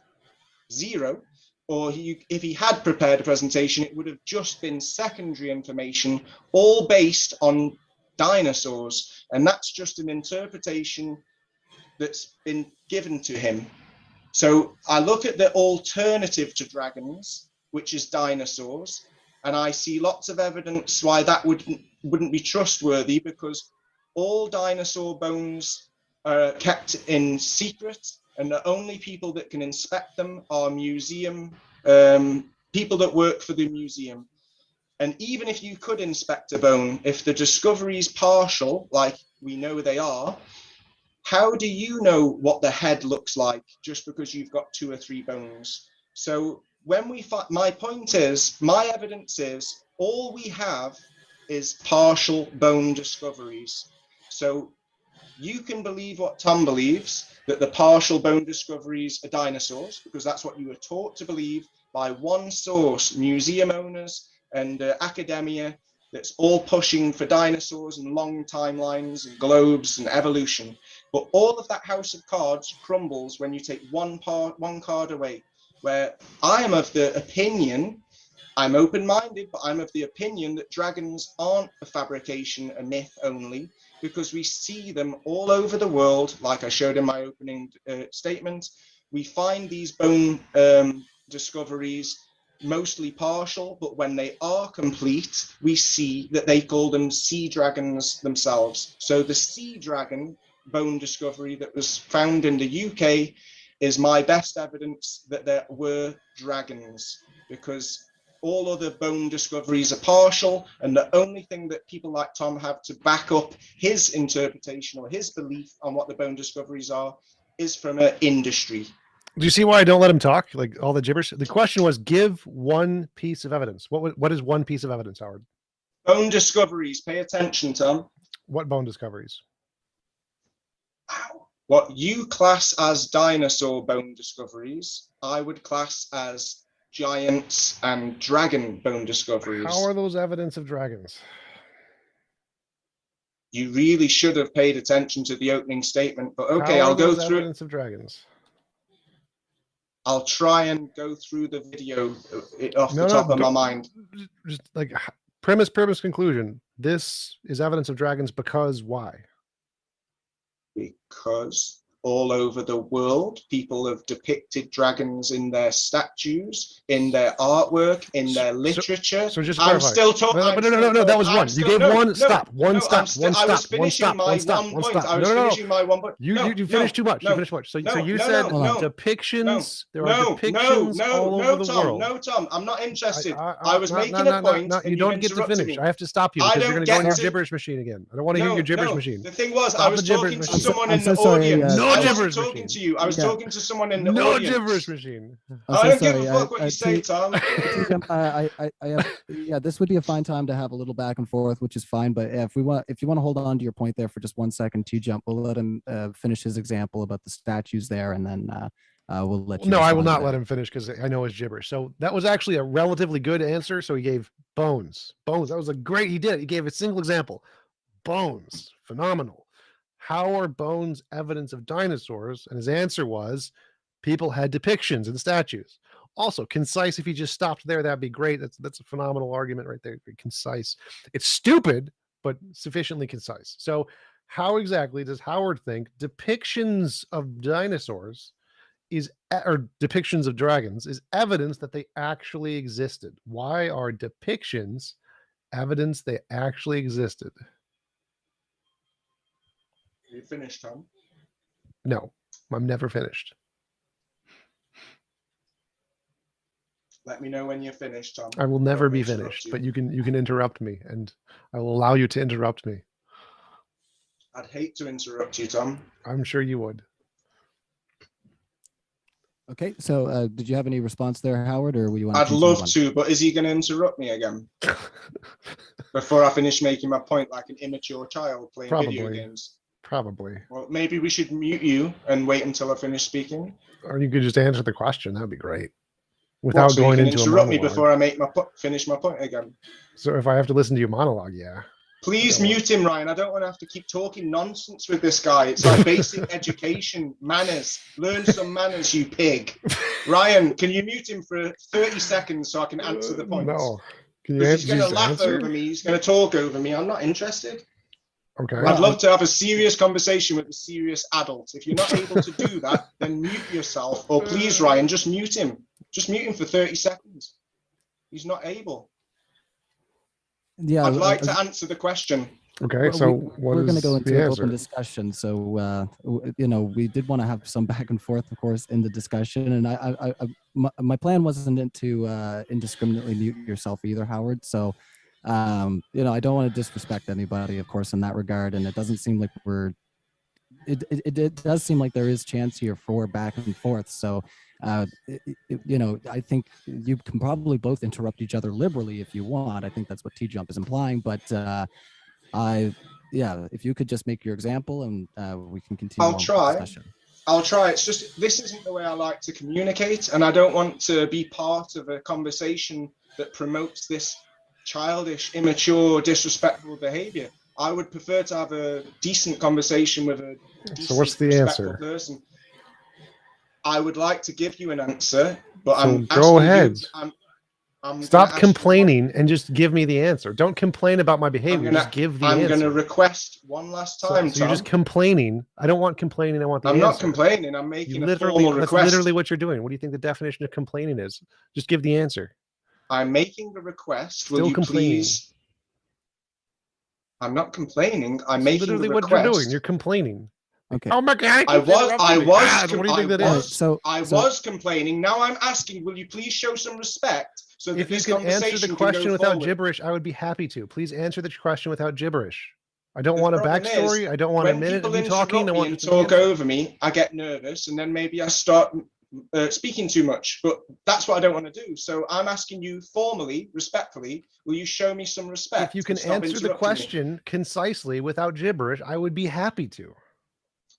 zero, or if he had prepared a presentation, it would have just been secondary information, all based on dinosaurs. And that's just an interpretation that's been given to him. So I look at the alternative to dragons, which is dinosaurs, and I see lots of evidence why that wouldn't be trustworthy, because all dinosaur bones are kept in secret, and the only people that can inspect them are museum people that work for the museum. And even if you could inspect a bone, if the discovery is partial, like we know they are, how do you know what the head looks like just because you've got 2 or 3 bones? So when we find, my point is, my evidence is all we have is partial bone discoveries. So you can believe what Tom believes, that the partial bone discoveries are dinosaurs, because that's what you were taught to believe by one source, museum owners and academia, that's all pushing for dinosaurs and long timelines and globes and evolution. But all of that house of cards crumbles when you take one card away, where I am of the opinion, I'm open-minded, but I'm of the opinion that dragons aren't a fabrication, a myth only, because we see them all over the world, like I showed in my opening statement. We find these bone discoveries mostly partial, but when they are complete, we see that they call them sea dragons themselves. So the sea dragon bone discovery that was found in the UK is my best evidence that there were dragons, because all other bone discoveries are partial, and the only thing that people like Tom have to back up his interpretation or his belief on what the bone discoveries are is from an industry. Do you see why I don't let him talk? Like all the gibberish. The question was, give one piece of evidence. What is one piece of evidence, Howard? Bone discoveries. Pay attention, Tom. What bone discoveries? What you class as dinosaur bone discoveries, I would class as giants and dragon bone discoveries. How are those evidence of dragons? You really should have paid attention to the opening statement, but okay, I'll go through evidence of dragons. I'll try and go through the video off the top of my mind. Just like premise, conclusion. This is evidence of dragons because why? Because all over the world, people have depicted dragons in their statues, in their artwork, in their literature. So just I'm clarify. still talking. No, that was one. You gave one stop. One stop. I was finishing my one point. You finished too much. You finished too much. So you said depictions. There are depictions all over the world. No, Tom, I'm not interested. I was making a point. You don't get to finish. I have to stop you because you're going to go in your gibberish machine again. I don't want to hear your gibberish machine. The thing was, I was talking to someone in the audience. No gibberish machine. To you. I was talking to someone in the no audience. gibberish machine. I don't give a fuck what you say, Tom. Yeah, this would be a fine time to have a little back and forth, which is fine. But if you want to hold on to your point there for just 1 second, TJump, we'll let him finish his example about the statues there, and then we'll let you. No, I will not let him finish because I know his gibberish. So that was actually a relatively good answer. So he gave bones. That was a great. He did it. He gave a single example. Bones, phenomenal. How are bones evidence of dinosaurs? And his answer was people had depictions and statues. Also concise. If he just stopped there, that'd be great. That's a phenomenal argument right there. Concise. It's stupid, but sufficiently concise. So How exactly does Howard think depictions of dinosaurs or depictions of dragons is evidence that they actually existed? Why are depictions evidence they actually existed? Are you finished, Tom? No, I'm never finished. Let me know when you're finished, Tom. I will never Don't be interrupt finished, you. but you can interrupt me, and I will allow you to interrupt me. I'd hate to interrupt you, Tom. I'm sure you would. Okay, so did you have any response there, Howard, or will you want? I'd love to, but is he going to interrupt me again before I finish making my point like an immature child playing video games? Probably. Well, maybe we should mute you and wait until I finish speaking. Or you could just answer the question. That'd be great. Without so going you can into a interrupt monologue. me before I make finish my point again. So if I have to listen to your monologue, yeah. Please mute him, Ryan. I don't want to have to keep talking nonsense with this guy. It's like basic education, manners. Learn some manners, you pig. Ryan, can you mute him for 30 seconds so I can answer the points? No. Can you He's going to just laugh answer? over me. He's going to talk over me. I'm not interested. Okay. I'd love to have a serious conversation with a serious adult. If you're not able to do that, then mute yourself. Or please, Ryan, just mute him. Just mute him for 30 seconds. He's not able. Yeah, I'd like to answer the question. Okay, so we're going to go into the an answer? open discussion. So, we did want to have some back and forth, of course, in the discussion. And my plan wasn't to indiscriminately mute yourself either, Howard. So, I don't want to disrespect anybody, of course, in that regard. And it doesn't seem like it does seem like there is chance here for back and forth. So, I think you can probably both interrupt each other liberally if you want. I think that's what TJump is implying. But if you could just make your example and we can continue. I'll try. I'll try. It's just this isn't the way I like to communicate, and I don't want to be part of a conversation that promotes this childish, immature, disrespectful behavior. I would prefer to have a decent conversation with a decent, so what's the respectful answer? person. I would like to give you an answer, but so go ahead. I'm Stop complaining and just give me the answer. Don't complain about my behavior. Just give the answer. I'm going to request one last time. So you're just complaining. I don't want complaining. I want the answer. answer. I'm not complaining. I'm making a formal request. That's literally what you're doing. What do you think the definition of complaining is? Just give the answer. I'm making the request. Will you please? I'm not complaining. I'm making literally the request. What you're doing. You're complaining. Okay. Oh my God! I was. What do you think that is? I was complaining. Now I'm asking. Will you please show some respect? So that if you can answer the question without gibberish, I would be happy to. Please answer the question without gibberish. I don't want a backstory. I don't want a minute of you talking. I want you to talk over me. I get nervous, and then maybe I start speaking too much. But that's what I don't want to do. So I'm asking you formally, respectfully, will you show me some respect? If you can answer the question concisely without gibberish, I would be happy to.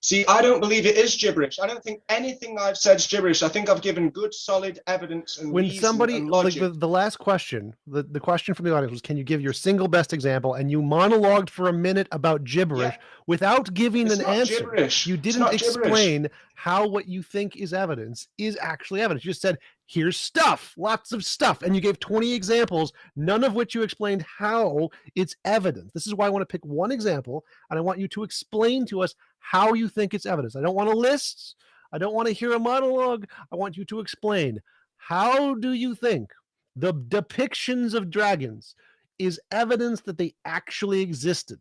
See, I don't believe it is gibberish. I don't think anything I've said is gibberish. I think I've given good, solid evidence and when reason somebody and logic. Like the last question, the question from the audience was, can you give your single best example? And you monologued for a minute about gibberish without giving an answer. Gibberish. You didn't explain how what you think is evidence is actually evidence. You just said, here's stuff, lots of stuff. And you gave 20 examples, none of which you explained how it's evidence. This is why I want to pick one example, and I want you to explain to us how you think it's evidence. I don't want a list. I don't want to hear a monologue. I want you to explain, how do you think the depictions of dragons is evidence that they actually existed?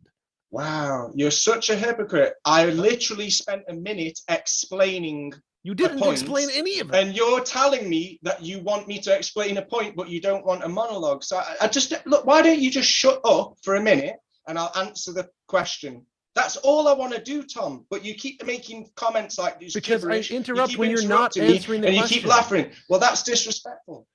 Wow, you're such a hypocrite. I literally spent a minute explaining. You didn't explain any of it. And you're telling me that you want me to explain a point, but you don't want a monologue. So I just, look, why don't you just shut up for a minute and I'll answer the question. That's all I want to do, Tom. But you keep making comments like this. Because gibberish. I interrupt when you're not answering the question. And you keep laughing. Well, that's disrespectful.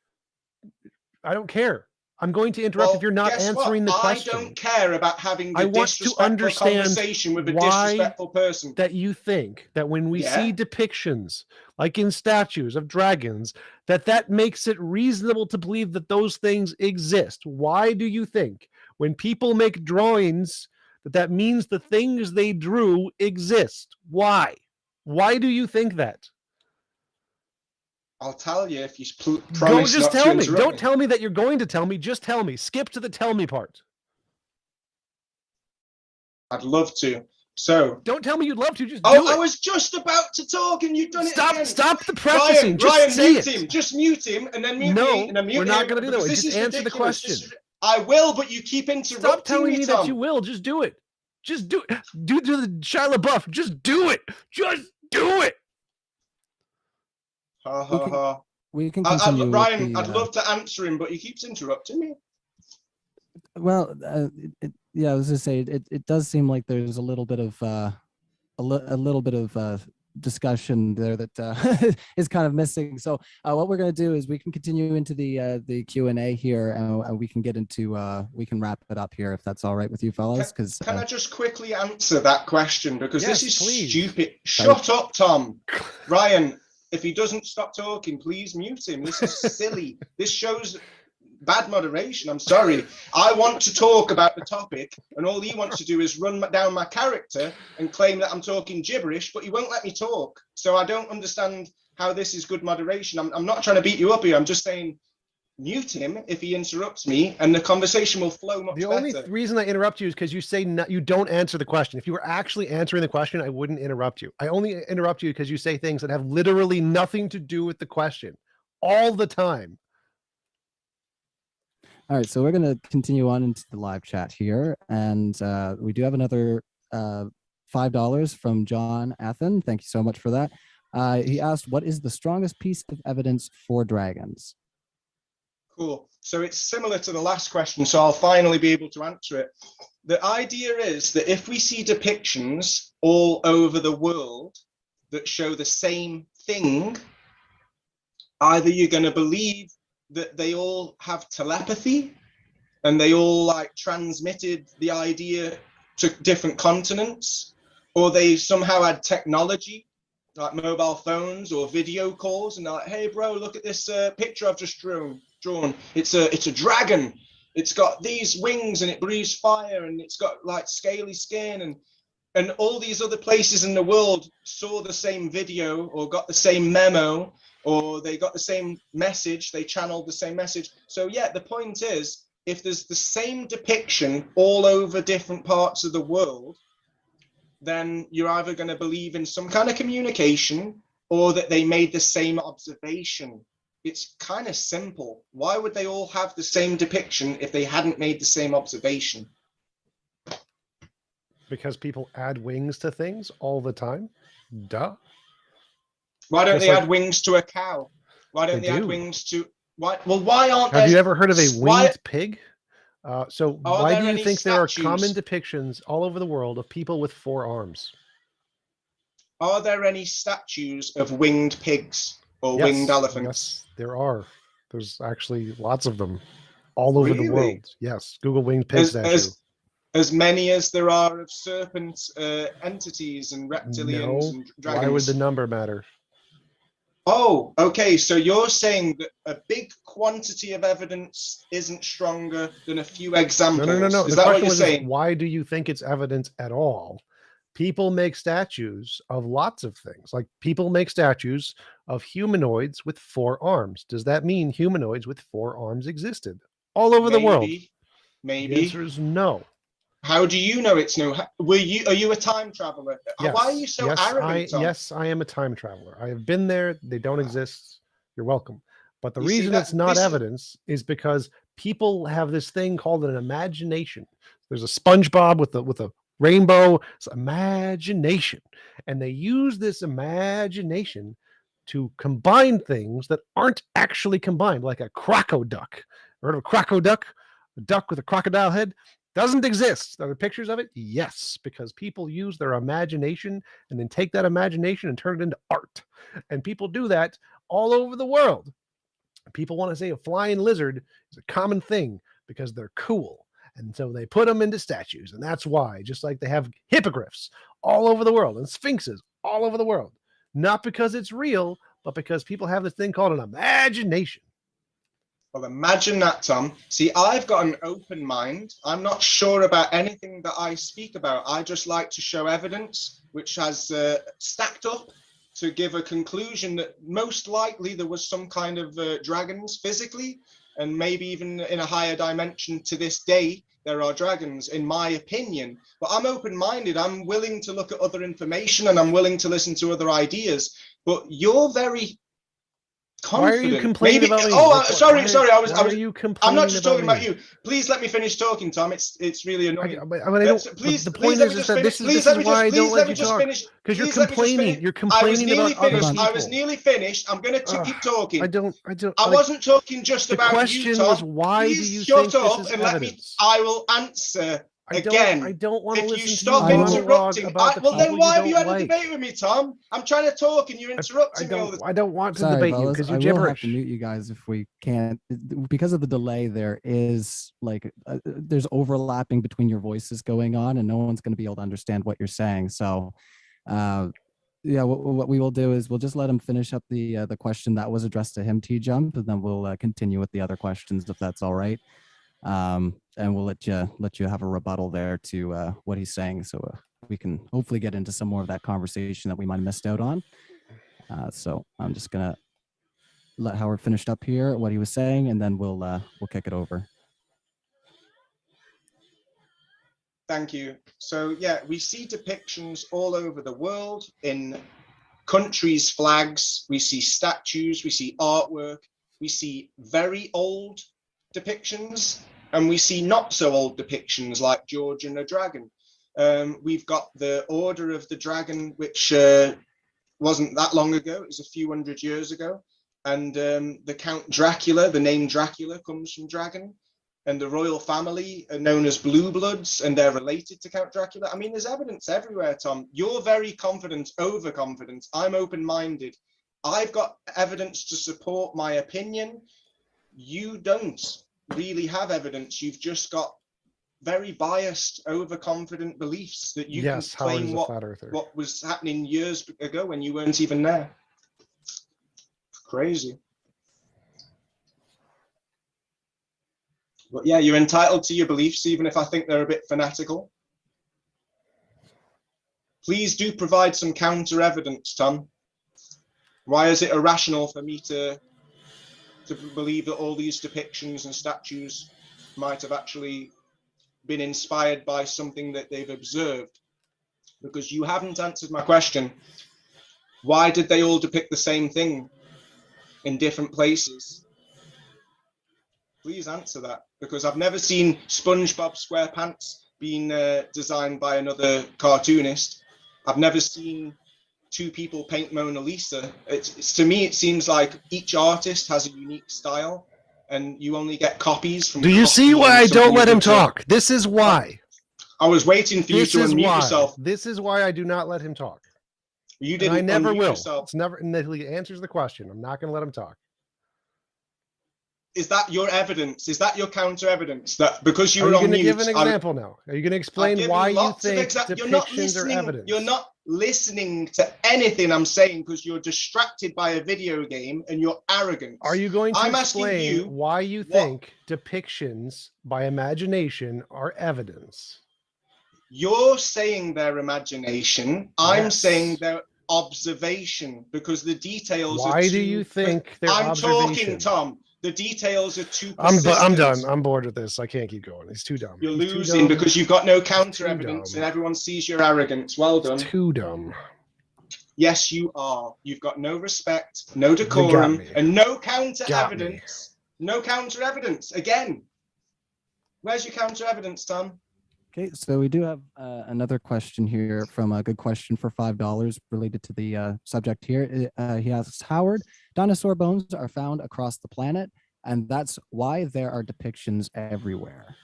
I don't care. I'm going to interrupt if you're not answering the question. I don't care about having the disrespectful conversation with a disrespectful person. That you think that when we see depictions, like in statues of dragons, that makes it reasonable to believe that those things exist. Why do you think when people make drawings that means the things they drew exist? Why? Why do you think that? I'll tell you if you promise just not tell to me. interrupt Don't tell me that you're going to tell me. Just tell me. Skip to the tell me part. I'd love to, So Don't tell me you'd love to. Just do it. I was just about to talk and you've done it again. Stop the prefacing. Ryan, just say mute it. him. Just mute him and then mute me and then mute we're him. not going to do that. This Just is answer the ridiculous. question. I will, but you keep interrupting Stop telling me Tom. that you will. Just do it. Just do it. Do the Shia LaBeouf. Just do it. Just do it. Ha ha ha. We can continue. Ryan, I'd love to answer him, but he keeps interrupting me. Well, yeah, I was just say it does seem like there's a little bit of discussion there that is kind of missing. So what we're going to do is we can continue into the Q&A here, and we can get into we can wrap it up here if that's all right with you fellas. Because can I just quickly answer that question, because yes, this is please. stupid. Shut up, Tom. Ryan, if he doesn't stop talking, please mute him. This is silly. This shows bad moderation. I'm sorry. I want to talk about the topic, and all he wants to do is run down my character and claim that I'm talking gibberish, but he won't let me talk. So I don't understand how this is good moderation. I'm not trying to beat you up here. I'm just saying mute him if he interrupts me, and the conversation will flow much better. The only reason I interrupt you is because you say you don't answer the question. If you were actually answering the question, I wouldn't interrupt you. I only interrupt you because you say things that have literally nothing to do with the question all the time. All right, so we're going to continue on into the live chat here, and we do have another $5 from John Athen. Thank you so much for that. He asked, what is the strongest piece of evidence for dragons? Cool. So it's similar to the last question, so I'll finally be able to answer it. The idea is that if we see depictions all over the world that show the same thing, either you're going to believe that they all have telepathy and they all like transmitted the idea to different continents, or they somehow had technology like mobile phones or video calls, and they're like, hey bro, look at this picture I've just drawn. It's a dragon. It's got these wings and it breathes fire and it's got like scaly skin, and all these other places in the world saw the same video or got the same memo, or they got the same message, they channeled the same message. So yeah, the point is, if there's the same depiction all over different parts of the world, then you're either going to believe in some kind of communication or that they made the same observation. It's kind of simple. Why would they all have the same depiction if they hadn't made the same observation? Because people add wings to things all the time. Duh. Why don't Just they like- add wings to a cow? Why don't they add do. wings to... Why aren't Have there... you ever heard of a winged pig? So Are why there do you any think there are statues? common depictions all over the world of people with 4 arms? Are there any statues of winged pigs or Yes, winged elephants? Yes, there are. There's actually lots of them all over Really? the world. Yes, Google winged pig statue. As many as there are of serpent entities and reptilians and dragons. Why would the number matter? Oh, okay. So you're saying that a big quantity of evidence isn't stronger than a few examples. No. Is The that what question you're was, saying? why do you think it's evidence at all? People make statues of lots of things. Like people make statues of humanoids with 4 arms. Does that mean humanoids with 4 arms existed all over the world? Maybe. The answer is no. How do you know it's no? Are you a time traveler? Yes. Why are you so arrogant, Tom? Yes, I am a time traveler. I have been there. They don't exist. You're welcome. But the You see reason that- it's not this is- evidence is because people have this thing called an imagination. There's a SpongeBob with a rainbow. It's imagination. And they use this imagination to combine things that aren't actually combined, like a crocoduck. Heard of a crocoduck? A duck with a crocodile head? Doesn't exist. Are there pictures of it? Yes, because people use their imagination and then take that imagination and turn it into art. And people do that all over the world. People want to say a flying lizard is a common thing because they're cool. And so they put them into statues. And that's why, just like they have hippogriffs all over the world and sphinxes all over the world. Not because it's real, but because people have this thing called an imagination. Well, imagine that, Tom. See, I've got an open mind. I'm not sure about anything that I speak about. I just like to show evidence which has stacked up to give a conclusion that most likely there was some kind of dragons physically, and maybe even in a higher dimension to this day, there are dragons, in my opinion. But I'm open-minded. I'm willing to look at other information, and I'm willing to listen to other ideas. But you're very confident. Why are you complaining about me? Sorry. I'm not just talking about you. Please let me finish talking, Tom. It's really annoying. The point is that this is why I don't let you talk. Because you're complaining. You're complaining about other people. I was nearly finished. I'm going to keep talking. I wasn't talking just about you, Tom. The question was, why do you think this is evidence? I will answer. Again, I don't want to listen if you stop interrupting, well, then why have you had a debate with me, Tom? I'm trying to talk and you're interrupting me all the time. I don't want to debate you because you're gibberish. I will have to mute you guys if we can't. Because of the delay, there is there's overlapping between your voices going on, and no one's going to be able to understand what you're saying. So, yeah, what we will do is we'll just let him finish up the question that was addressed to him, TJump, and then we'll continue with the other questions if that's all right. And we'll let you have a rebuttal there to what he's saying, so we can hopefully get into some more of that conversation that we might have missed out on. So I'm just gonna let Howard finish up here what he was saying, and then we'll kick it over. Thank you. So yeah, we see depictions all over the world in countries' flags. We see statues, we see artwork, we see very old depictions, and we see not so old depictions like George and the Dragon. We've got the Order of the Dragon, which wasn't that long ago. It was a few hundred years ago. And the Count Dracula, the name Dracula comes from dragon. And the royal family are known as Blue Bloods, and they're related to Count Dracula. I mean, there's evidence everywhere, Tom. You're very confident, overconfident. I'm open-minded. I've got evidence to support my opinion. You don't really have evidence. You've just got very biased, overconfident beliefs that you can claim what was happening years ago when you weren't even there. Crazy. But yeah, you're entitled to your beliefs, even if I think they're a bit fanatical. Please do provide some counter evidence, Tom. Why is it irrational for me to believe that all these depictions and statues might have actually been inspired by something that they've observed? Because you haven't answered my question. Why did they all depict the same thing in different places? Please answer that, because I've never seen SpongeBob SquarePants being designed by another cartoonist. I've never seen two people paint Mona Lisa. To me, it seems like each artist has a unique style, and you only get copies from. Do you see why I don't let him talk? This is why. I was waiting for you to unmute yourself. This is why I do not let him talk. You didn't. I never will. Yourself. It's never until he answers the question. I'm not going to let him talk. Is that your evidence? Is that your counter evidence that because you were on mute? Are you going to give an example now? Are you going to explain why you think depictions are evidence? You're not listening to anything I'm saying because you're distracted by a video game and you're arrogant. Are you going to explain why you think depictions by imagination are evidence? You're saying they're imagination. I'm saying they're observation, because the details are Why do you think they're observation? I'm talking, Tom. The details are too persistent. I'm done. I'm bored with this. I can't keep going. He's too dumb. You're losing because you've got no counter evidence and everyone sees your arrogance. Well done. It's too dumb. Yes, you are. You've got no respect, no decorum, and no counter evidence. No counter evidence. Again, where's your counter evidence, Tom? Okay, so we do have another question here from a good question for $5 related to the subject here. He asks, Howard, dinosaur bones are found across the planet, and that's why there are depictions everywhere.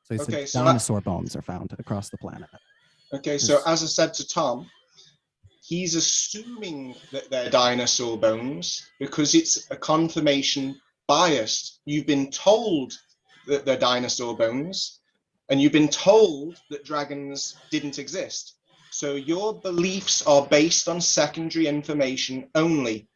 So he said dinosaur bones are found across the planet. Okay, so as I said to Tom, he's assuming that they're dinosaur bones because it's a confirmation bias. You've been told that they're dinosaur bones, and you've been told that dragons didn't exist. So your beliefs are based on secondary information only,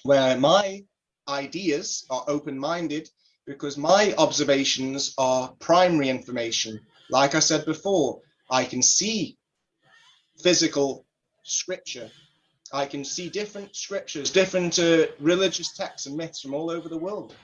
where my ideas are open-minded because my observations are primary information. Like I said before, I can see physical scripture. I can see different scriptures, different religious texts and myths from all over the world.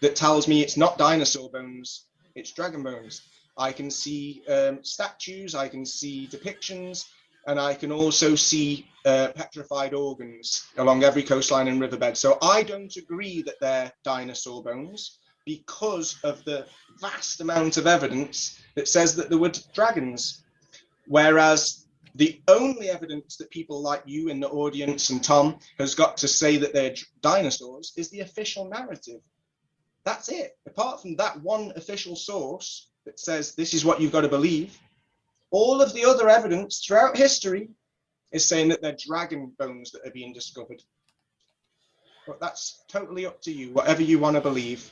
that tells me it's not dinosaur bones, it's dragon bones. I can see statues, I can see depictions, and I can also see petrified organs along every coastline and riverbed. So I don't agree that they're dinosaur bones because of the vast amount of evidence that says that there were dragons. Whereas the only evidence that people like you in the audience and Tom has got to say that they're dinosaurs is the official narrative. That's it. Apart from that one official source that says this is what you've got to believe, all of the other evidence throughout history is saying that they're dragon bones that are being discovered. But that's totally up to you, whatever you want to believe.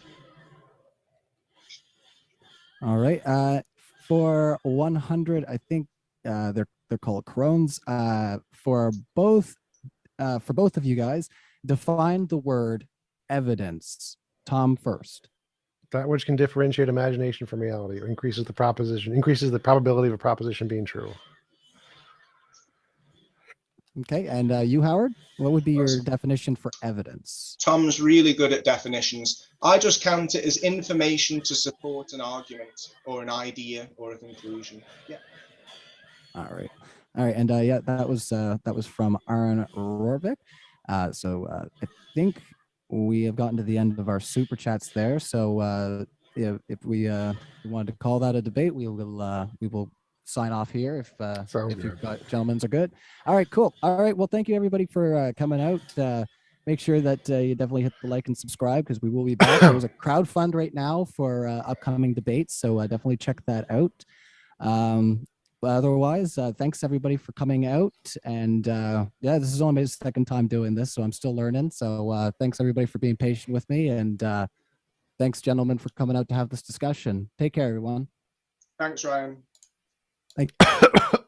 All right. For 100, I think they're called crones. For both of you guys, define the word evidence. Tom first. That which can differentiate imagination from reality, or increases the probability of a proposition being true. Okay, and you, Howard, what would be your definition for evidence? Tom's really good at definitions. I just count it as information to support an argument or an idea or a conclusion. Yeah. All right, and yeah, that was from Aaron Rorvik. So I think we have gotten to the end of our super chats there. So if we wanted to call that a debate, we will sign off here if you gentlemen are good. All right, cool. All right, well, thank you everybody for coming out. Make sure that you definitely hit the like and subscribe because we will be back. There's a crowdfund right now for upcoming debates, so definitely check that out. But otherwise, thanks everybody for coming out. And yeah, this is only my second time doing this, so I'm still learning. So thanks everybody for being patient with me. And thanks, gentlemen, for coming out to have this discussion. Take care, everyone. Thanks, Ryan. Thank you.